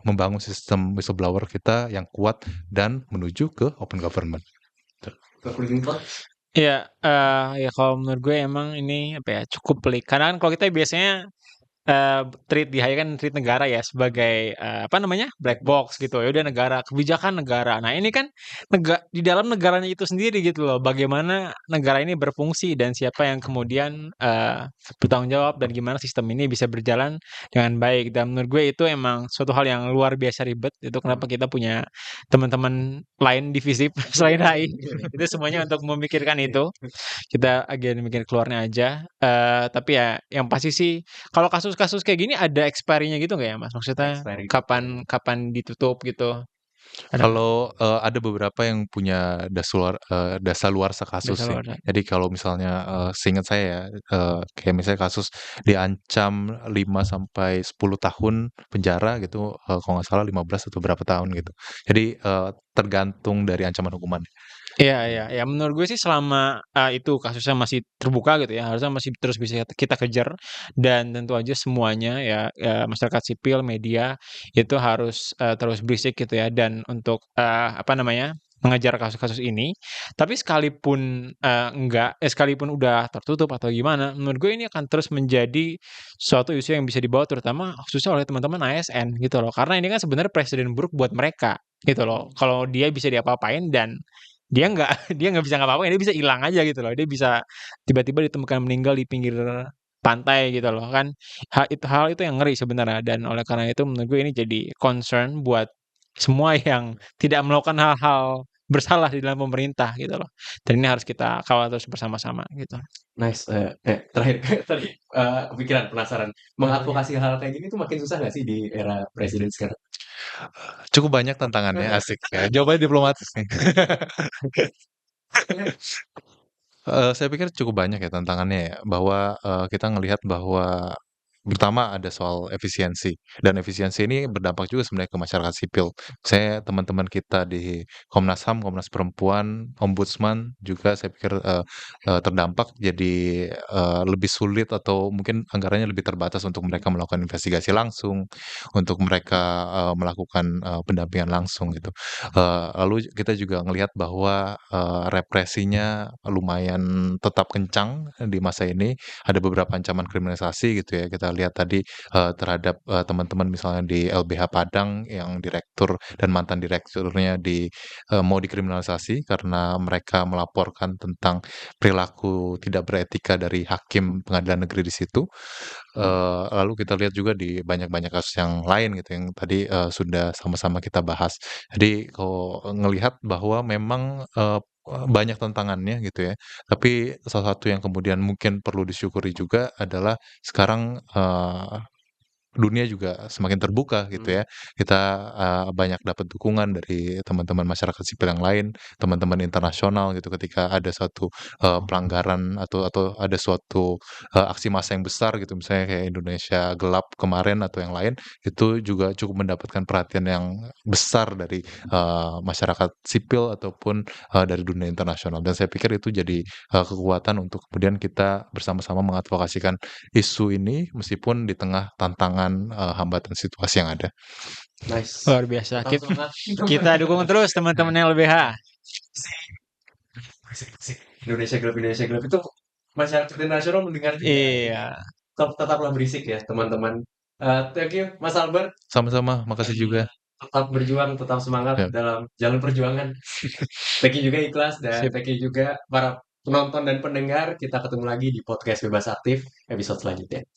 Speaker 1: membangun sistem whistleblower kita yang kuat dan menuju ke open government.
Speaker 3: Iya, ya kalau menurut gue emang ini apa ya, cukup pelik. Karena kan kalau kita biasanya treat di kan treat negara ya sebagai, apa namanya, black box gitu, ya udah negara, kebijakan negara. Nah ini kan di dalam negaranya itu sendiri gitu loh, bagaimana negara ini berfungsi dan siapa yang kemudian, bertanggung jawab dan gimana sistem ini bisa berjalan dengan baik. Dan menurut gue itu emang suatu hal yang luar biasa ribet, itu kenapa kita punya teman-teman lain divisi selain HI, itu semuanya untuk memikirkan itu. Kita agen mikir keluarnya aja, tapi ya yang pasti sih kalau kasus-kasus kayak gini ada expiry-nya gitu nggak ya, Mas? Maksudnya
Speaker 2: Expiry.
Speaker 3: kapan kapan ditutup gitu, ada nggak?
Speaker 1: Kalau, ada beberapa yang punya dasaluarsa kasus sih.
Speaker 3: Dasaluarsa.
Speaker 1: Jadi kalau misalnya, seingat saya ya, kayak misalnya kasus diancam 5 sampai 10 tahun penjara gitu, kalau nggak salah 15 atau berapa tahun gitu. Jadi, tergantung dari ancaman hukumannya.
Speaker 3: Iya iya ya menurut gue sih selama, itu kasusnya masih terbuka gitu ya, harusnya masih terus bisa kita kejar dan tentu aja semuanya ya, masyarakat sipil, media, itu harus, terus berisik gitu ya dan untuk, apa namanya, mengejar kasus-kasus ini. Tapi sekalipun, sekalipun udah tertutup atau gimana, menurut gue ini akan terus menjadi suatu isu yang bisa dibawa terutama khususnya oleh teman-teman ASN gitu loh. Karena ini kan sebenarnya presiden buruk buat mereka gitu loh. Kalau dia bisa diapa-apain dan dia nggak dia nggak bisa ngapa-ngapain, dia bisa hilang aja gitu loh. Dia bisa tiba-tiba ditemukan meninggal di pinggir pantai gitu loh kan. Hal itu yang ngeri sebenarnya dan oleh karena itu menurut gue ini jadi concern buat semua yang tidak melakukan hal-hal bersalah di dalam pemerintah gitu loh. Dan ini harus kita kawal terus bersama-sama gitu.
Speaker 2: Nice. Terakhir tadi kepikiran penasaran. Mengadvokasi hal kayak gini tuh makin susah nggak sih di era presiden sekarang?
Speaker 1: Cukup banyak tantangannya, asik ya. Jawabannya diplomatis nih. Saya pikir cukup banyak ya tantangannya ya, bahwa, kita ngelihat bahwa Pertama ada soal efisiensi, dan efisiensi ini berdampak juga sebenarnya ke masyarakat sipil. Saya teman-teman kita di Komnas HAM, Komnas Perempuan, Ombudsman juga saya pikir, terdampak jadi, lebih sulit atau mungkin anggarannya lebih terbatas untuk mereka melakukan investigasi langsung, untuk mereka, melakukan, pendampingan langsung gitu. Lalu kita juga ngelihat bahwa, represinya lumayan tetap kencang di masa ini, ada beberapa ancaman kriminalisasi gitu ya. Kita lihat tadi, terhadap, teman-teman misalnya di LBH Padang yang direktur dan mantan direkturnya mau dikriminalisasi karena mereka melaporkan tentang perilaku tidak beretika dari hakim pengadilan negeri di situ. Lalu kita lihat juga di banyak-banyak kasus yang lain gitu yang tadi, sudah sama-sama kita bahas. Jadi kalau ngelihat bahwa memang, banyak tantangannya gitu ya, tapi salah satu yang kemudian mungkin perlu disyukuri juga adalah sekarang, dunia juga semakin terbuka gitu
Speaker 2: Hmm.
Speaker 1: ya. Kita, banyak dapat dukungan dari teman-teman masyarakat sipil yang lain, teman-teman internasional gitu ketika ada suatu, pelanggaran atau ada suatu, aksi massa yang besar gitu, misalnya kayak Indonesia Gelap kemarin atau yang lain, itu juga cukup mendapatkan perhatian yang besar dari, masyarakat sipil ataupun, dari dunia internasional. Dan saya pikir itu jadi, kekuatan untuk kemudian kita bersama-sama mengadvokasikan isu ini meskipun di tengah tantangan, hambatan situasi yang ada.
Speaker 2: Nice.
Speaker 3: Luar biasa.
Speaker 2: Tetap semangat.
Speaker 3: Kita dukung terus teman-teman LBH.
Speaker 2: Berisik. Indonesia Gelap itu masyarakat internasional mendengar juga.
Speaker 3: Iya.
Speaker 2: Tetaplah berisik ya teman-teman. Thank you Mas Albert.
Speaker 1: Sama-sama, makasih juga.
Speaker 2: Tetap berjuang, tetap semangat
Speaker 1: Ya.
Speaker 2: dalam jalan perjuangan. Thank you juga Ikhlas dan
Speaker 3: Sip.
Speaker 2: thank you juga para penonton dan pendengar. Kita ketemu lagi di podcast Bebas Aktif episode selanjutnya.